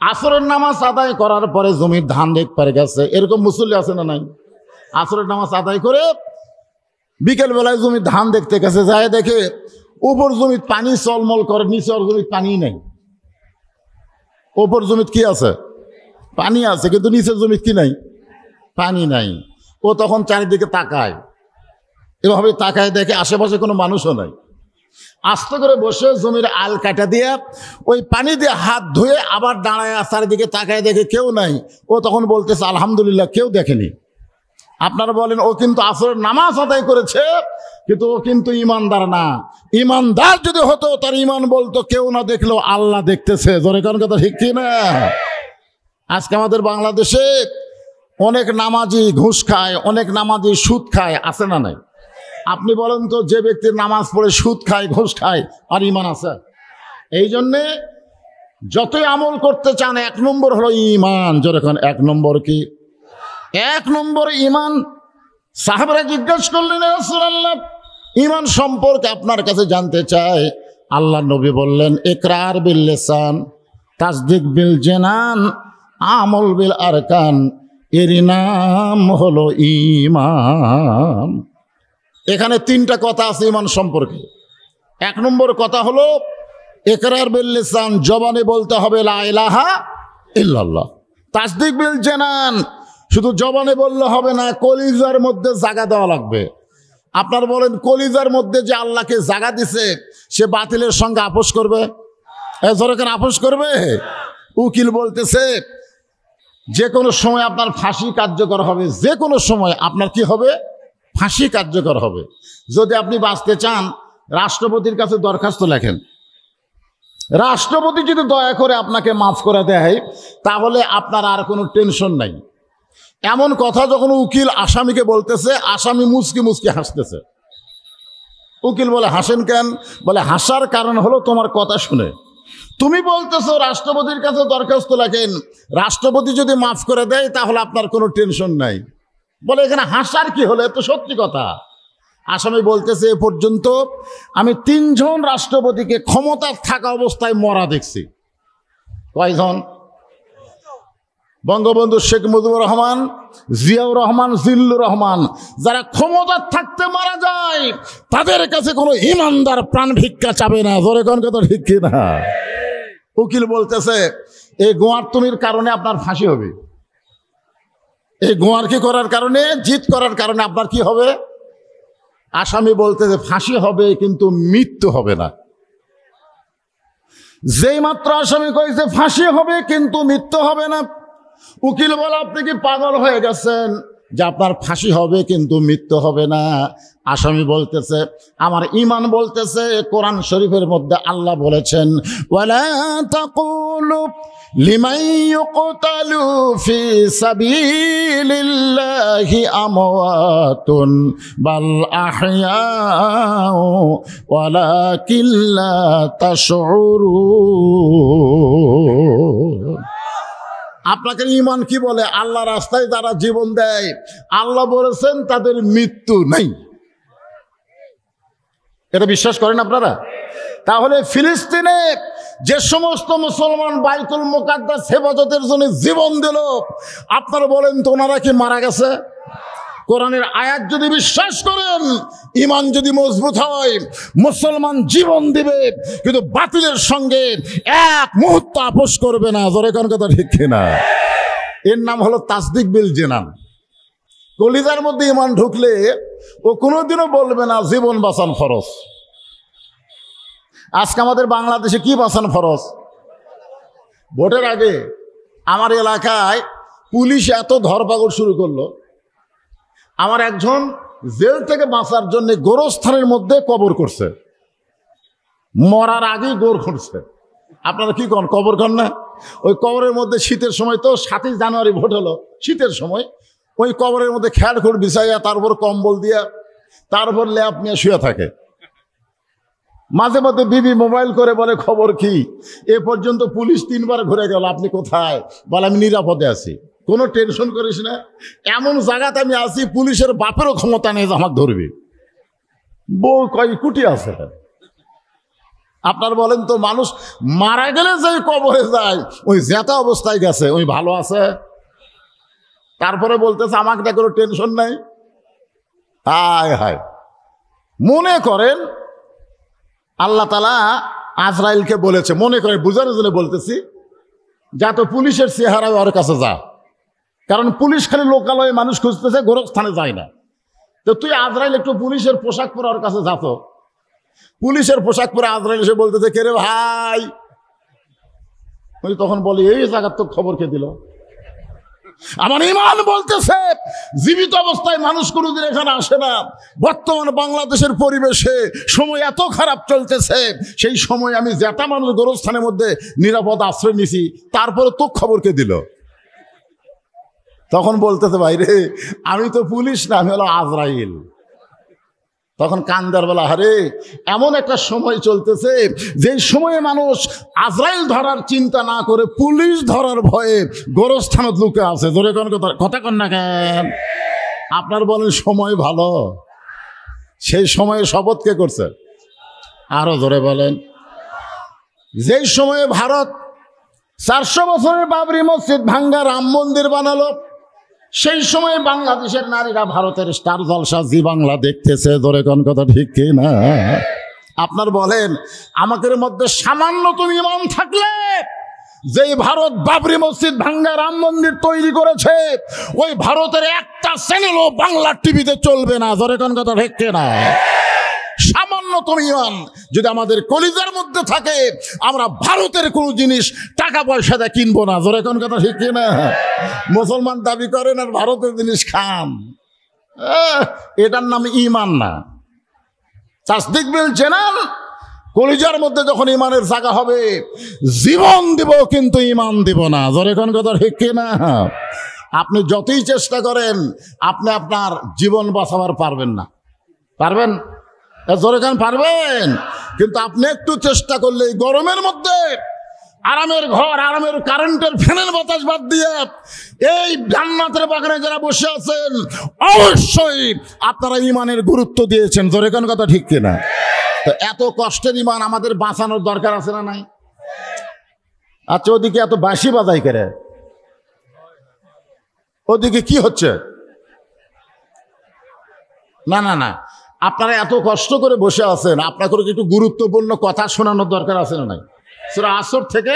আসরের নামাজ আদায় করার পরে জমির ধান দেখতে পারে গেছে, এরকম মুসল্লি আছে না নাই? আসরের নামাজ আদায় করে বিকেল বেলায় জমির ধান দেখতে গেছে, যায় দেখে উপর জমির পানি চলমল করে, নিচে ওর জমির পানি নেই। উপর জমির কি আছে? পানি আছে, কিন্তু নিচের জমির কি নাই? পানি নাই। ও তখন চারিদিকে তাকায়, এভাবে তাকায়, দেখে আশেপাশে কোনো মানুষও নাই। আস্তে করে বসে জমির আল কাটা দিয়ে ওই পানি দিয়ে হাত ধুয়ে আবার দাঁড়ায় চারিদিকে তাকায়, দেখে কেউ নাই। ও তখন বলতেছে, আলহামদুলিল্লাহ, কেউ দেখেনি। আপনারা বলেন, ও কিন্তু আসরের নামাজ আদায় করেছে, কিন্তু ও কিন্তু ইমানদার না। ইমানদার যদি হতো, তার ইমান বলতো কেউ না দেখলেও আল্লাহ দেখতেছে। জোরে কোন কথা ঠিক কি না? আজকে আমাদের বাংলাদেশে অনেক নামাজি ঘুষ খায়, অনেক নামাজি সুদ খায়, আছে না নাই? আপনি বলেন তো, যে ব্যক্তির নামাজ পড়ে সুদ খায়, ঘুষ খায়, আর ঈমান আছে? এই জন্যে যতই আমল করতে চান, 1 নম্বর হলো ঈমান। যখন 1 নম্বর কি? 1 নম্বর ঈমান। সাহাবারা জিজ্ঞেস করলেন, ইয়া রাসূলুল্লাহ, ঈমান সম্পর্কে আপনার কাছে জানতে চাই। আল্লাহ নবী বললেন, ইকরার বিল লিসান, তাসদিক বিল জানান, আমল বিল আরকান, এর নাম হলো ঈমান। এখানে 3টা কথা আছে ঈমান সম্পর্কে। 1 নম্বর কথা হলো ইকরার বিল লিসান, জবানে বলতে হবে লা ইলাহা ইল্লাল্লাহ। তাসদিক বিল জানান, শুধু জবানে বললে হবে না, কলিজার মধ্যে জায়গা দেওয়া লাগবে। আপনার বলেন, কলিজার মধ্যে যে আল্লাহকে জায়গা দিছে, সে বাতিলের সঙ্গে আপোষ করবে? যখন আপোষ করবে? উকিল বলতেছে, যে কোনো সময় আপনার ফাঁসি কার্যকর হবে, যে কোনো সময় আপনার কি হবে? ফাঁসি কার্যকর হবে। যদি আপনি বাঁচতে চান, রাষ্ট্রপতির কাছে দরখাস্ত লেখেন। রাষ্ট্রপতি যদি দয়া করে আপনাকে মাফ করে দেয়, তাহলে আপনার আর কোনো টেনশন নাই। এমন কথা যখন উকিল আসামিকে বলতেছে, আসামি মুচকি মুচকি হাসতেছে। উকিল বলে, হাসেন কেন? বলে, হাসার কারণ হলো তোমার কথা শুনে। তুমি বলতেছো রাষ্ট্রপতির কাছে দরখাস্ত লেখেন, রাষ্ট্রপতি যদি মাফ করে দেয় তাহলে আপনার কোনো টেনশন নাই। বলে, এখানে হাসার কি হলো? এত সত্যি কথা। আসামি বলতেছে, এ পর্যন্ত আমি 3 জন রাষ্ট্রপতিকে ক্ষমতা থাকা অবস্থায় মরা দেখছি। কয়জন? বঙ্গবন্ধু শেখ মুজিবুর রহমান, জিয়াউর রহমান, জিল্লুর রহমান। যারা ক্ষমতা থাকতে মারা যায়, তাদের কাছে কোনো ইমানদার প্রাণ ভিক্ষা চাবে না। জোরে কোন কথা ঠিক কিনা? উকিল বলতেছে, এই গোয়ার্তুমির কারণে আপনার ফাঁসি হবে। এই গোয়ার্কি করার কারণে, জিত করার কারণে আপনার কি হবে? আসামি বলতেছে, ফাঁসি হবে, কিন্তু মৃত্যু হবে না। যেই মাত্র আসামি কইছে ফাঁসি হবে কিন্তু মৃত্যু হবে না, উকিল বলে, আপনি কি পাগল হয়ে গেছেন? যে আপনার ফাঁসি হবে কিন্তু মৃত্যু হবে না। আসামি বলতেছে, আমার ঈমান বলতেছে, কোরআন শরীফের মধ্যে আল্লাহ বলেছেন, ওয়ালা তাকুলু লিমান ইউকতালু ফি সাবিলিল্লাহি আমওয়াতুন বাল আহইয়াউ ওয়ালাকিন লা তাশউরুন। আপনাকে ঈমান কি বলে? আল্লাহ রাস্তায় যারা জীবন দেয়, আল্লাহ বলেছেন তাদের মৃত্যু নেই। এটা বিশ্বাস করেন আপনারা? তাহলে ফিলিস্তিনে যে সমস্ত মুসলমান বাইতুল মুকাদ্দাস হেফাজতের জন্য জীবন দিল, আপনারা বলেন তো ওনারা কি মারা গেছে? কোরআনের আয়াত যদি বিশ্বাস করেন, ঈমান যদি মজবুত হয়, মুসলমান জীবন দিবে কিন্তু বাতিলের সঙ্গে এক মুহূর্ত আপোষ করবে না। জোরে কোন কথা ঠিক কিনা? এর নাম হলো তাসদিক বিল জিনান। কলিজার মধ্যে ঈমান ঢুকলে ও কোনোদিনও বলবে না জীবন বাঁচান ফরজ। আজকে আমাদের বাংলাদেশে কি বাঁচান ফরজ? ভোটের আগে আমার এলাকায় পুলিশ এত ধরপাকড় শুরু করলো, আমার একজন জেল থেকে বাঁচার জন্য গোরস্থানের মধ্যে কবর করছে, মরার আগেই গোর করছে। আপনারা কি করেন? কবর করেন না? ওই কবরের মধ্যে শীতের সময় তো 7ই জানুয়ারি ভোট হলো, শীতের সময় ওই কবরের মধ্যে খ্যাড় খোড় বিছাইয়া, তার উপর কম্বল দিয়া, তার উপর ল্যাপ নিয়ে শুয়ে থাকে। মাঝে মাঝে বিবি মোবাইল করে বলে খবর কি? এ পর্যন্ত পুলিশ 3 বার ঘুরে গেল, আপনি কোথায়? বলে আমি নিরাপদে আছি। কোনো টেনশন করিস না, এমন জায়গাতে আমি আছি পুলিশের বাপেরও ক্ষমতা নেই যে আমাকে ধরবে। বউ কয় কুটি আছে। আপনার বলেন তো, মানুষ মারা গেলে যে কবরে যায়, ওই জেতা অবস্থায় গেছে, ওই ভালো আছে? তারপরে বলতেছে আমাকে কোনো টেনশন নাই। হায় হায়। মনে করেন আল্লাহ তাআলা আজরাইলকে বলেছে, মনে করেন বুঝানোর জন্য বলতেছি, যা তো পুলিশের চেহারায় ওর কাছে যা, কারণ পুলিশ খালি লোকালয়ে মানুষ খুঁজতেছে, গোরস্থানে যায় না। তো তুই আজরাইল একটু পুলিশের পোশাক পরে ওর কাছে যাত। পুলিশের পোশাক পরে আজরাইল এসে বলতেছে, কে রে ভাই? ওই তখন বলি, এই জায়গার তো খবর কে দিল? আমার ঈমান বলতেছে জীবিত অবস্থায় মানুষ কোনোদিন এখানে আসে না। বর্তমান বাংলাদেশের পরিবেশে সময় এত খারাপ চলতেছে, সেই সময় আমি যেটা মানুষ গোরস্থানের মধ্যে নিরাপদ আশ্রয় নিছি, তারপরে তো খবর কে দিল? তখন বলতেছে, ভাই রে, আমি তো পুলিশ না, আমি হলো আজরাইল। তখন কান্দার বেলা, আরে এমন একটা সময় চলতেছে যে সময়ে মানুষ আজরাইল ধরার চিন্তা না করে পুলিশ ধরার ভয়ে গোরস্থানত লুকে আছে। জোরে কোন কথা কন না কেন? আপনার বলেন সময় ভালো? সেই সময়ে শপথ কে করছে? আরো জোরে বলেন। যেই সময়ে ভারত 400 বছরের বাবরি মসজিদ ভাঙ্গা রাম মন্দির বানালো, সেই সময় বাংলাদেশের নারীরা ভারতের স্টার জলসা জি বাংলা দেখতেছে। ধরে কোন কথা ঠিক কি না? আপনার বলেন আমাদের মধ্যে সামান্যতম ঈমান থাকলে, যেই ভারত বাবরি মসজিদ ভাঙ্গা রাম মন্দির তৈরি করেছে, ওই ভারতের একটা চ্যানেলও বাংলা টিভিতে চলবে না। ধরে কোন কথা ঠিক কি না? সামান্যতম ঈমান যদি আমাদের কলিজার মধ্যে থাকে, আমরা ভারতের কোনো জিনিস টাকা পয়সা দিয়ে কিনবো না। জোরে কোন কথা ঠিক না? মুসলমান দাবি করেন আর ভারতের জিনিস খান, এটার নাম ঈমান না। তাসদিক বিল জিনান। কলিজার মধ্যে যখন ঈমানের জায়গা হবে, জীবন দিব কিন্তু ঈমান দিব না। জোরে কোন কথা ঠিক না? আপনি যতই চেষ্টা করেন, আপনি আপনার জীবন বাঁচাবার পারবেন না। পারবেন? জোরে গান পারবেন, কিন্তু আপনি একটু চেষ্টা করলে গরমের মধ্যে আরামের ঘর, আরামের কারেন্টের ফ্যানের বাতাস বাদ দিয়ে এই জান্নাতের বাগানে যারা বসে আছেন, অবশ্যই আপনারা ঈমানের গুরুত্ব দিয়েছেন। জোরে গান কথা ঠিক কিনা? তো এত কষ্টের ঈমান আমাদের বাঁচানোর দরকার আছে না নাই? আচ্ছা, ওদিকে এত বাঁশি বাজাই করে, ওদিকে কি হচ্ছে? না না না, আপনারা এত কষ্ট করে বসে আছেন, আপনাকে একটু গুরুত্বপূর্ণ কথা শোনানোর দরকার আছে না নাই? সূরা আসর থেকে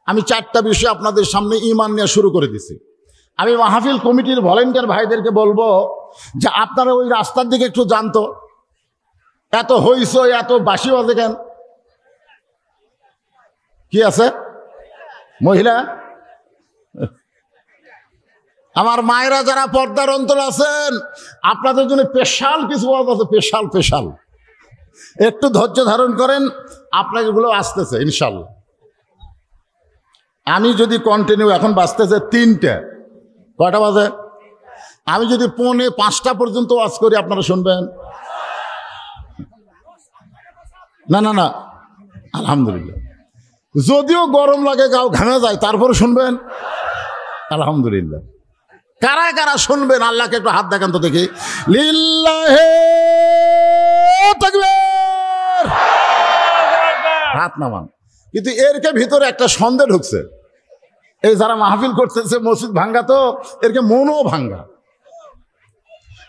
আমি 4টা বিষয় আপনাদের সামনে ঈমান নিয়ে শুরু করে দিছি। আমি মাহফিল কমিটির ভলেন্টিয়ার ভাইদেরকে বলবো যে আপনারা ওই রাস্তার দিকে একটু জানতো, এত হইচই, এত বাঁশি বাজে কেন? কি আছে? মহিলা? আমার মায়েরা যারা পর্দার অন্তর আছেন, আপনাদের জন্য স্পেশাল কিছু ওয়াজ আছে, স্পেশাল। একটু ধৈর্য ধারণ করেন, আপনাকে এগুলো আসতেছে ইনশাল্লাহ। আমি যদি কন্টিনিউ, এখন বাজতেছে 3টে, কয়টা বাজে? আমি যদি 4:45 পর্যন্ত ওয়াজ করি, আপনারা শুনবেন? না, আলহামদুলিল্লাহ। যদিও গরম লাগে, গাও ঘামে যায়, তারপরে শুনবেন? আলহামদুলিল্লাহ। কারা কারা শুনবেন আল্লাহকে একটু হাত দেখান তো দেখি। লিল্লাহে তাকবীর, হাত নামান। কিন্তু এরকে ভিতরে একটা সন্দেহ ঢুকছে। এই যারা মাহফিল করতেছে, মসজিদ ভাঙ্গা, তো এরকে মনও ভাঙ্গা।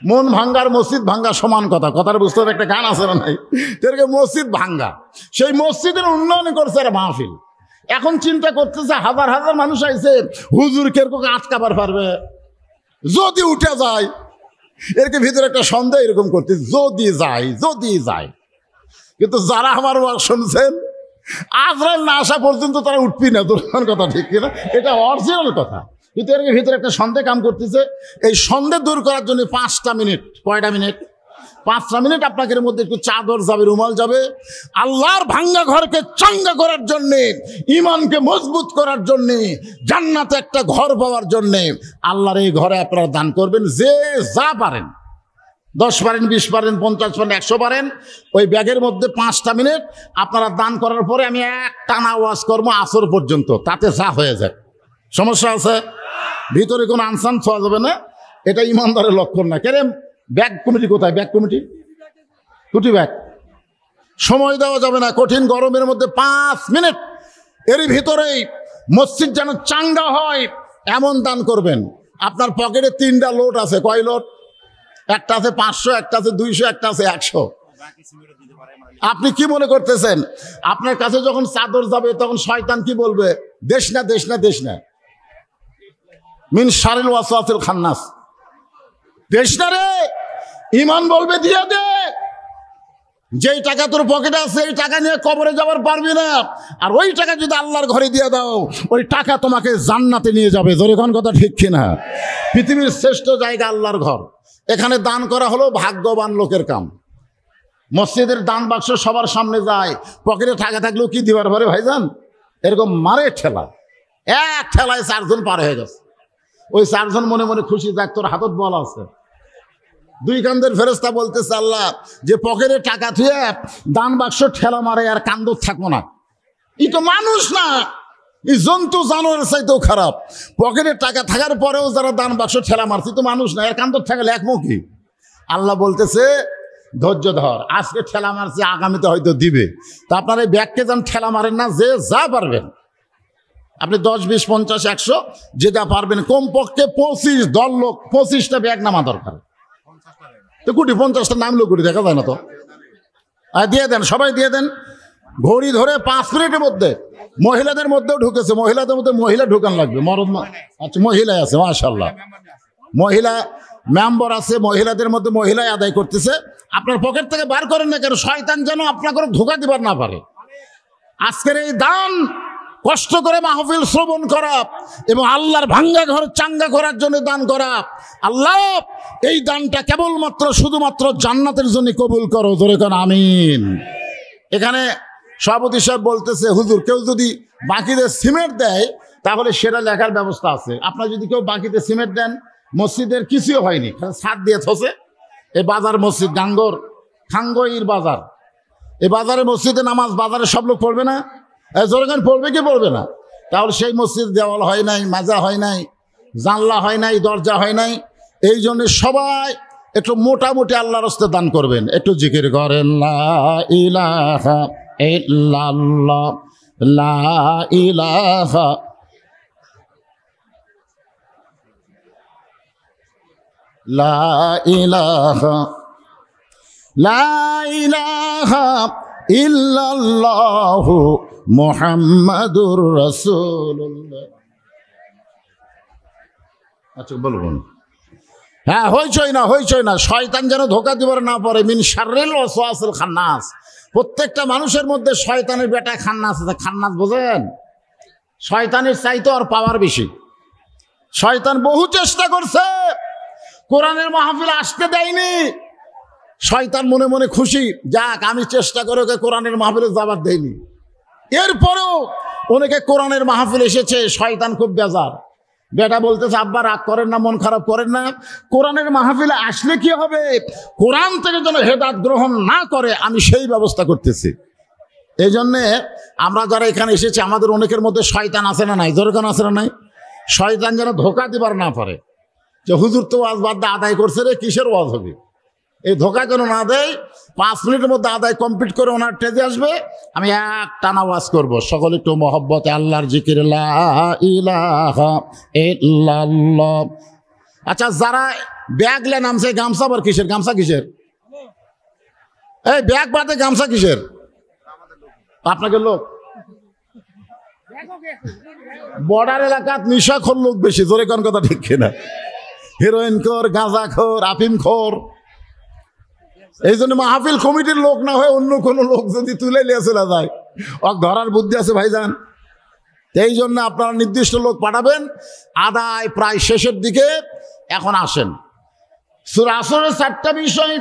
মন ভাঙ্গার মসজিদ ভাঙ্গা সমান কথা, কথাটা বুঝতে হবে। একটা গান আছে না নাই, এরকে মসজিদ ভাঙ্গা। সেই মসজিদের উন্নয়ন করছে এরা মাহফিল। এখন চিন্তা করতেছে, হাজার হাজার মানুষ আইছে, হুজুর কেরকম আটকাবার পারবে যদি উঠে যায়। এরকে ভিতরে একটা সন্দেহ এরকম করতে, যদি যায়। কিন্তু যারা আমার ওয়াজ শুনছেন, আজরাইল না আসা পর্যন্ত তারা উঠবি না। তোর কথা ঠিক কিনা? এটা অরিজিনাল কথা। কিন্তু এর ভিতরে একটা সন্দেহ কাম করতেছে। এই সন্দেহ দূর করার জন্য 5টা মিনিট, কয়টা মিনিট? 5টা মিনিট আপনাকে এর মধ্যে একটু চাদর যাবে, রুমাল যাবে। আল্লাহর ভাঙ্গা ঘরকে চাঙ্গা করার জন্যে, ইমানকে মজবুত করার জন্যে, জান্নাতে একটা ঘর পাওয়ার জন্যে আল্লাহর এই ঘরে আপনারা দান করবেন। যে যা পারেন, 10 পারেন, 20 পারেন, 50 পারেন, 100 পারেন, ওই ব্যাগের মধ্যে 5টা মিনিট আপনারা দান করার পরে আমি এক টানা ওয়াজ করবো আসর পর্যন্ত, তাতে যা হয়ে যায়। সমস্যা আছে? ভিতরে কোনো আনসান ছোঁয়া যাবে না, এটা ইমানদারের লক্ষণ না। কেন? ব্যাগ কমিটি কোথায়? ব্যাগ কমিটি কুটি ব্যাগ। সময় দেওয়া যাবে না, কঠিন গরমের মধ্যে 5 মিনিট, এর ভিতরেই মসজিদ যেন চাঙ্গা হয় এমন দান করবেন। আপনার পকেটে 3টা লোট আছে। কয় লোট? একটা আছে 500, একটা আছে 200, একটা আছে 100। আপনি কি মনে করতেছেন আপনার কাছে যখন চাদর যাবে তখন শয়তান কি বলবে? দেশ না মিন শারিল ওয়াসওয়াসিল খান্নাস, দেশ না রে। ইমান বলবে দিয়ে দে। যেই টাকা তোর পকেটে আছে এই টাকা নিয়ে কবরে যাবার পারবি না, আর ওই টাকা যদি আল্লাহর ঘরে দিয়ে দাও, ওই টাকা তোমাকে জান্নাতে নিয়ে যাবে। জোরে কোন কথা ঠিক কিনা? পৃথিবীর শ্রেষ্ঠ জায়গা আল্লাহর ঘর, এখানে দান করা হলো ভাগ্যবান লোকের কাম। মসজিদের দান বাক্স সবার সামনে যায়, পকেটে টাকা থাকলেও কি দিবার পারে ভাইজান? এরকম মারে ঠেলা, এক ঠেলায় 4 জন পার হয়ে গেছে। ওই 4 জন মনে মনে খুশি, যাক তোর হাতত বল আছে। 2 কান্দের ফেরেশতা বলতেছে, আল্লাহ যে পকেটে টাকা থুয়ে দান বাক্স ঠেলা মারে, আর কান্দর থাকবো না। ই তো মানুষ না, এই জন্তু জানোয়ারের চাইতেও খারাপ। পকেটে টাকা থাকার পরেও যারা দান বাক্স ঠেলা মারছে, তো মানুষ না, এর কান্দর থাকলে একমুখী। আল্লাহ বলতেছে, ধৈর্য ধর, আজকে ঠেলা মারছে, আগামীতে হয়তো দিবে। তা আপনার এই ব্যাগকে যেন ঠেলা মারেন না, যে যা পারবেন আপনি 10, 20, 50, 100 যেটা পারবেন, কমপক্ষে 25, 10 লোক 25টা ব্যাগ নামা দরকার। তো কোটি 50টা নামলো, কোটি দেখা যায় না তো। দিয়ে দেন, সবাই দিয়ে দেন। ঘড়ি ধরে 5 মিনিটের মধ্যে। মহিলাদের মধ্যেও ঢুকেছে, মহিলাদের মধ্যে মহিলা ঢুকান লাগবে। মরদ, আচ্ছা মহিলা আছে, মাশাআল্লাহ, মহিলা মেম্বার আছে, মহিলাদের মধ্যে মহিলাই আদায় করতেছে। আপনার পকেট থেকে বার করেন না কেন? শয়তান যেন আপনাকে ধোঁকা দিবার না পারে। আজকের এই দান কষ্ট করে মাহফিল শ্রবণ করা এবং আল্লাহর ভাঙ্গা ঘর চাঙ্গা করার জন্য দান করা, আল্লাহ এই দানটা কেবলমাত্র শুধুমাত্র জান্নাতের জন্য কবুল করো। জোরে কোন আমিন। এখানে সভাপতি সাহেব বলতেছে, হুজুর কেউ যদি বাকিতে সিমেন্ট দেয় তাহলে সেটা লেখার ব্যবস্থা আছে। আপনার যদি কেউ বাকিতে সিমেন্ট দেন, মসজিদের কিছুই হয়নি, ছাদ দিয়ে থসে। এই বাজার মসজিদ গাঙ্গর খাঙ্গইর বাজার, এই বাজারে মসজিদে নামাজ বাজারে সব লোক পড়বে না? জোরগান পড়বে কি পড়বে না? তাহলে সেই মসজিদ দেওয়াল হয় নাই, মাজা হয় নাই, জানলা হয় নাই, দরজা হয় নাই। এই জন্য সবাই একটু মোটামুটি আল্লাহর রাস্তে দান করবেন। একটু জিকির করেন, লা ইলাহা ইল্লাল্লাহ, লা ইলাহা লা ইলাহা লা ইলাহা ইল্লাল্লাহু মুহাম্মাদুর রাসূলুল্লাহ। আচ্ছা বলুন। হ্যাঁ, হইচই না, শয়তান যেন ধোঁকা দিবার না পারে। মিন শাররিল ওয়াসওয়াসিল খান্নাস। প্রত্যেকটা মানুষের মধ্যে শয়তানের বেটা খান্নাস আছে। খান্নাস বোঝেন? শয়তানের চাইতে আর পাওয়ার বেশি। শয়তান বহু চেষ্টা করছে, কোরআনের মাহফিল আসতে দেয়নি। শয়তান মনে মনে খুশি, যাক আমি চেষ্টা করে ওকে কোরআনের মাহফিলে যাবার দেয়নি। এরপরেও অনেকে কোরআনের মাহফিল এসেছে, শয়তান খুব বেজার। বেটা বলতেছে, আব্বা রাগ করেন না, মন খারাপ করেন না, কোরআনের মাহফিলে আসলে কি হবে, কোরআন থেকে যেন হেদায়েত গ্রহণ না করে আমি সেই ব্যবস্থা করতেছি। এই জন্যে আমরা যারা এখানে এসেছি আমাদের অনেকের মধ্যে শয়তান আছে না নাই? যেরকম আছে না নাই? শয়তান যেন ধোকা দিবার না পারে, যে হুজুর তো ওয়াজ বাদ দিয়ে আদায় করছে রে, কিসের ওয়াজ হবে, এই ধোকা যেন না দেয়। 5 মিনিটের মধ্যে আদায় কমপ্লিট করে ওনার টেজে আসবে, আমি এক টানা ওয়াজ করবো। সকলে একটু মহব্বতে আল্লাহর জিকির, লা ইলাহা ইল্লাল্লাহ। আচ্ছা, যারা ব্যাগ লে নামছে, গামছা আবার কিসের? গামছা কিসের? এই ব্যাগ বাদে গামছা কিসের? আপনাকে লোক বর্ডার এলাকাত নিশাখোর লোক বেশি, জোরে কোন কথা ঠিক কিনা? হিরোইন খোর, গাঁজা খোর, আফিম খোর। এই জন্য মাহফিল কমিটির লোক না হয়ে অন্য কোনো লোক যদি তুলে নিয়ে চলে যায়, ধরার বুদ্ধি আছে ভাইজান। এই জন্য আপনারা নির্দিষ্ট লোক পাঠাবেন। আদায় প্রায় শেষের দিকে, এখন আসেন। সূরা আসরের 4টা বিষয়।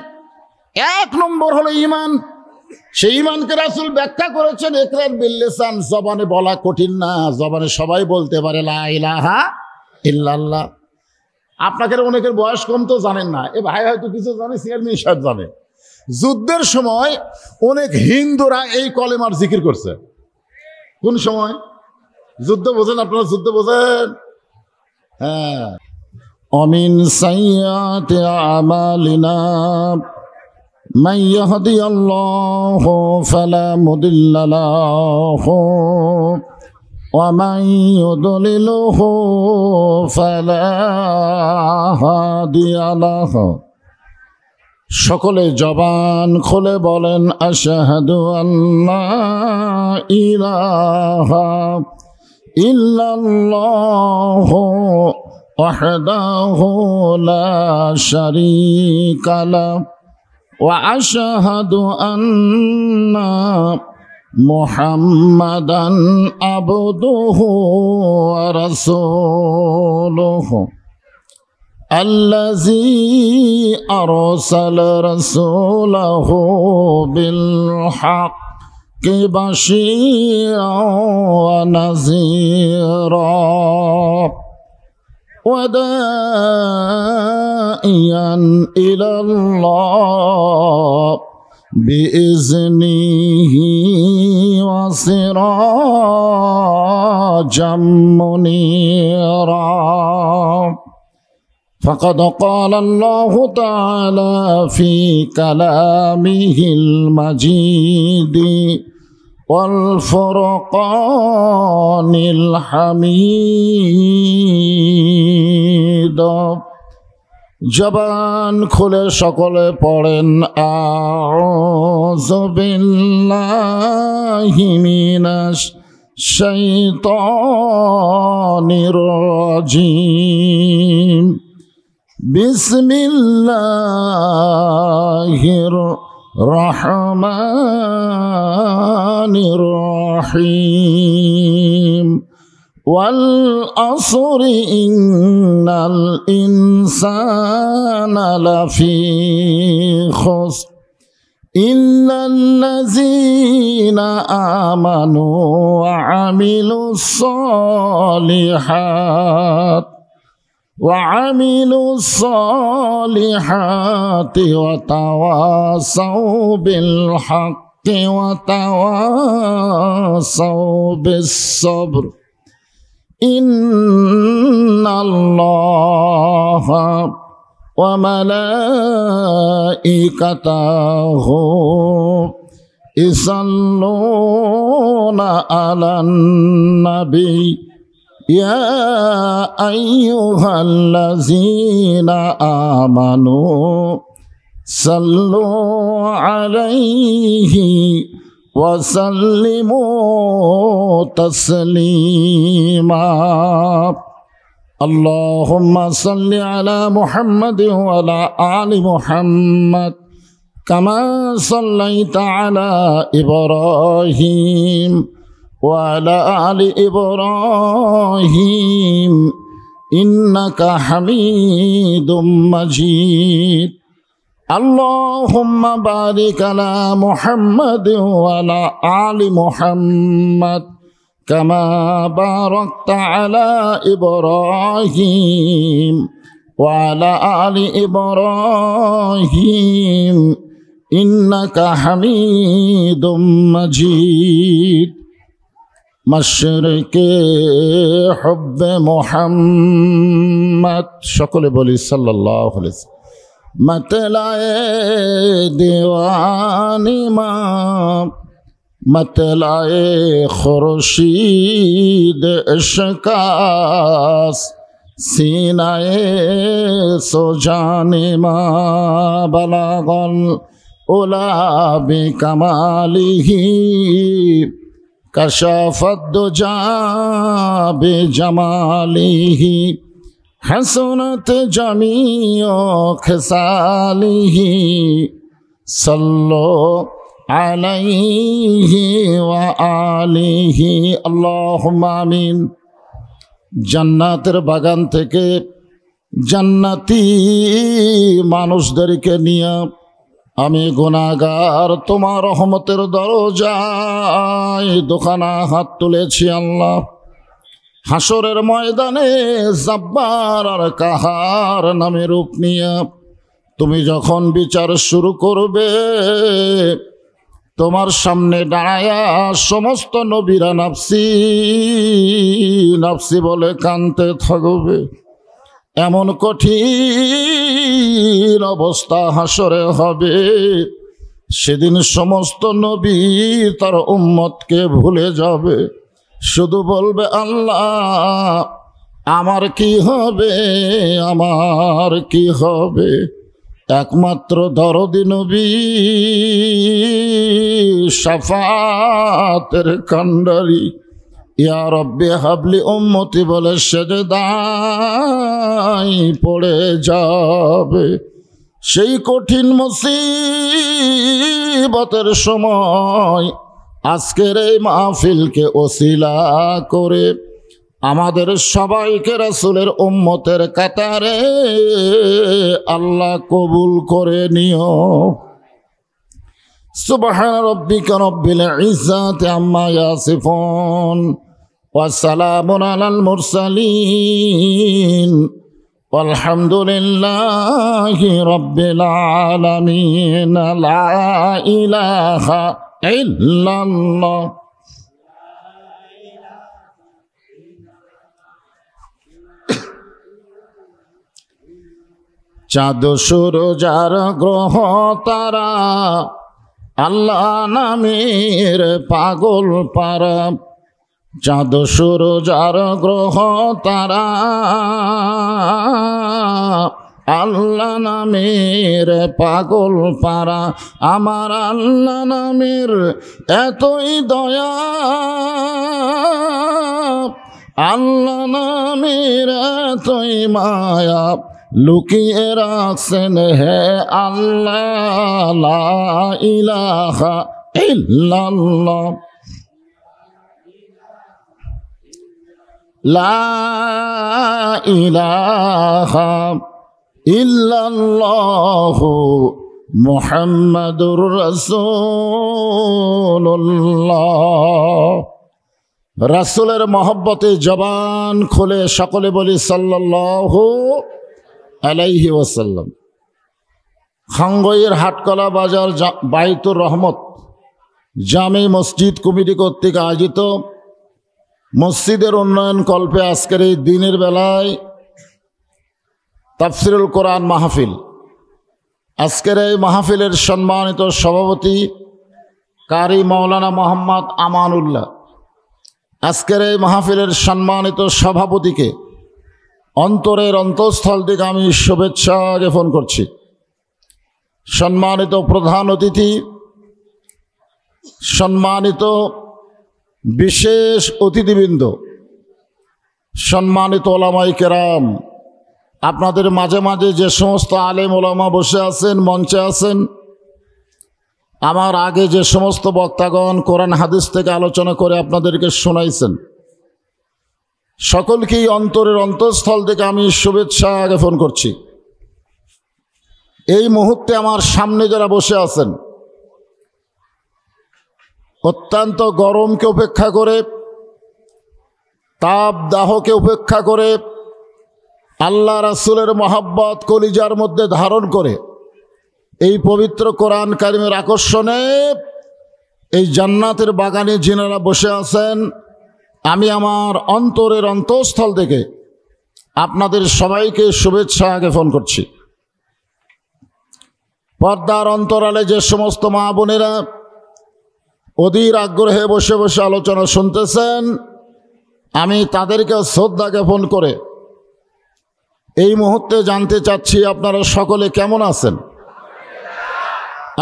1 নম্বর হলো ঈমান। সেই ঈমানকে রাসূল ব্যাখ্যা করেছেন ইকরার বিল লিসান, জবানে বলা কঠিন না, জবানে সবাই বলতে পারে লা ইলাহা ইল্লাল্লাহ। আপনাদের অনেকের বয়স কম তো জানেন না, এ ভাই হয়তো কিছু জানে, চেয়ারম্যান সাহেব জানে। যুদ্ধের সময় অনেক হিন্দুরা এই কলেমার জিকির করছে। কোন সময়? যুদ্ধ বোঝেন আপনারা? যুদ্ধ বোঝেন? হ্যাঁ। অমিন সাইয়্যাতি আমালিনা মান ইয়াহদিয়াল্লাহু ফালা মুদিল্লা লাহু ওয়া মান ইউদ্লিলহু ফালা হাদিয়া লাহু। সকলে জবান খুলে বলেন আশহাদু আল্লা ইলাহা ইল্লাল্লাহু ওয়াহদাহু লা শারীকা লাহু ওয়া আশহাদু আন্না মুহাম্মাদান আবদুহু ওয়া রাসূলুহু الذي أرسل رسوله بالحق بشيرا ونذيرا وداعيا إلى الله بإذنه وسراجا منيرا فقد قال الله تعالى في كلامه المجيد والفرقان الحميد। জবান খুলে সকলে পড়েন আউযু বিল্লাহি মিনাশ শাইতানির রাজিম। বিসমিল্লাহির রহমানির রহিম। ওয়াল আসরি ইন্নাল ইনসানা লাফি খুসর ইল্লাল্লাযীনা আমানু ওয়া আমিলুস সালিহাত وعملوا الصالحات وتواصوا بالحق وتواصوا بالصبر إن الله وملائكته يصلون على النبي يا أيها الذين آمنوا صلوا عليه وسلموا تسليما اللهم صل على محمد وعلى آل محمد كما صليت على إبراهيم وعلى آل إبراهيم ইন্নাকা হামিদুম মাজিদ। আল্লাহুম্মা বারিক আলা মুহাম্মাদ ওয়া আলা আলি মুহাম্মাদ কামা বারাকতা আলা ইব্রাহিম ওয়া আলা আলি ইব্রাহিম ইন্নাকা হামিদুম মাজিদ। মাশরিকে হুব্বে মুহাম্মদ, সকলে বলি সাল্লাল্লাহু আলাইহি ওয়াসাল্লাম। मतलाए दीवानी माँ मतलाए खुर्शीद इश्कास सीनाए सुजानी माँ बलागल उला बिकमालिही कशफत दुजा बिजमालिही हसनत जमीओ खिसालिही सल्लो अलैहि व आलिहि अल्लाहुम्मा आमीन। জান্নাতের বাগান থেকে জান্নাতি মানুষদেরকে নিয়ে আমি গুনাহগার তোমার রহমতের দরজায় দুখানা হাত তুলেছি আল্লাহ। হাসরের ময়দানে জব্বার আর কাহার নামে রূপ নিয়ে তুমি যখন বিচার শুরু করবে, তোমার সামনে দাঁড়ায়া সমস্ত নবীরা নাফসি নাফসি বলে কাঁদতে থাকবে। এমন কঠিন অবস্থা হাসরে হবে, সেদিন সমস্ত নবী তার উম্মতকে ভুলে যাবে, শুধু বলবে আল্লাহ আমার কি হবে, আমার কি হবে। একমাত্র দরদি নবী শাফাতের কান্ডারি ইয়া রব্বি হাবলি উম্মতি বলে সেজদায় পড়ে যাবে। সেই কঠিন মুসিবতের সময় আজকের এই মাহফিলকে ওসিলা করে আমাদের সবাইকে রাসূলের উম্মতের কাতারে আল্লাহ কবুল করে নিও। সুবহান রাব্বিকা রাব্বিল ইজ্জাতি আম্মা ইয়াসিফুন ওয়া সালামুন আলাল মুরসালিন ওয়ালহামদুলিল্লাহি রাব্বিল আলামিন। লা ইলাহা ইল্লাল্লাহ। চাঁদ সূরজ আর গ্রহ তারা আল্লাহ নামের পাগল পারা। চাঁদ সূরজ আর গ্রহ তারা আল্লাহ নামের পাগল পারা। আমার আল্লাহ নামের এতই দয়া, আল্লাহ নামের এতই মায়া, লুকিয়ে রাখছেন হে আল্লাহ। লা ইলাহা ইল্লাল্লাহ, লা ইলাহা ইল্লাল্লাহু মুহাম্মাদুর রাসূলুল্লাহ। রাসূলের মহব্বতে জবান খুলে সকলে বলি সাল্লাল্লাহু আলাইহি ওয়াসাল্লাম। খাঙ্গইয়ের হাটকলা বাজার বাইতুর রহমত জামে মসজিদ কমিটি কর্তৃক আয়োজিত মসজিদের উন্নয়ন কল্পে আজকের এই দিনের বেলায় তাফসিরুল কোরআন মাহফিল। আজকের এই মাহফিলের সম্মানিত সভাপতি কারি মাওলানা মোহাম্মদ আমানুল্লাহ, আজকের এই মাহফিলের সম্মানিত সভাপতিকে অন্তরের অন্তঃস্থল থেকে আমি শুভেচ্ছা জ্ঞাপন করছি। সম্মানিত প্রধান অতিথি, সম্মানিত বিশেষ অতিথিবৃন্দ, সম্মানিত ওলামায়ে কেরাম, আপনাদের মাঝে মাঝে যে সমস্ত আলেম ওলামা বসে আছেন, মঞ্চে আছেন, আমার আগে যে সমস্ত বক্তাগণ কোরআন হাদিস থেকে আলোচনা করে আপনাদেরকে শোনাইছেন, সকলকেই অন্তরের অন্তঃস্থল থেকে আমি শুভেচ্ছা জ্ঞাপন করছি। এই মুহূর্তে আমার সামনে যারা বসে আছেন, অত্যন্ত গরমকে উপেক্ষা করে, তাপ দাহকে উপেক্ষা করে, আল্লাহ রাসূলের মহাব্বত কলিজার মধ্যে ধারণ করে এই পবিত্র কোরআন কারিমের আকর্ষণে এই জান্নাতের বাগানে যিনারা বসে আছেন, আমি আমার অন্তরের অন্তঃস্থল থেকে আপনাদের সবাইকে শুভেচ্ছা জ্ঞাপন করছি। পর্দার অন্তরালে যে সমস্ত মা বোনেরা অধীর আগ্রহে বসে বসে আলোচনা শুনতেছেন, আমি তাদেরকে শ্রদ্ধা জ্ঞাপন করে এই মুহূর্তে জানতে চাচ্ছি আপনারা সকলে কেমন আছেন।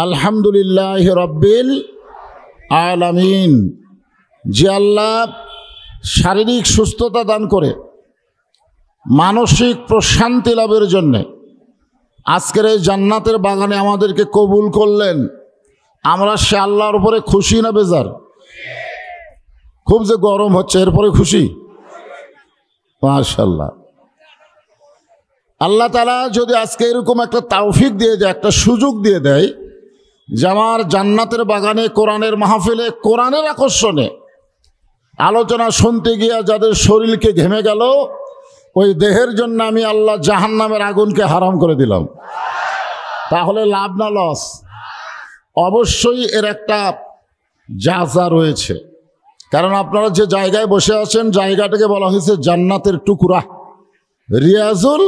আলহামদুলিল্লাহ রাব্বিল আলামিন। যে আল্লাহ শারীরিক সুস্থতা দান করে মানসিক প্রশান্তি লাভের জন্যে আজকের এই জান্নাতের বাগানে আমাদেরকে কবুল করলেন, আমরা সে আল্লাহর উপরে খুশি না বেজার? খুব যে গরম হচ্ছে এরপরে খুশি? মাশাআল্লাহ। আল্লাহ তাআলা যদি আজকে এরকম একটা তৌফিক দিয়ে দেয়, একটা সুযোগ দিয়ে দেয় যে আমার জান্নাতের বাগানে কোরআনের মাহফিলে কোরআনের আকর্ষণে আলোচনা শুনতে গিয়া যাদের শরীরকে ঘেমে গেল, ওই দেহের জন্য আমি আল্লাহ জাহান্নামের আগুনকে হারাম করে দিলাম, তাহলে লাভ না লস? অবশ্যই এর একটা জাযা রয়েছে, কারণ আপনারা যে জায়গায় বসে আছেন জায়গাটাকে বলা হয়েছে জান্নাতের টুকরা, রিয়াজুল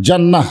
জান্নাহ।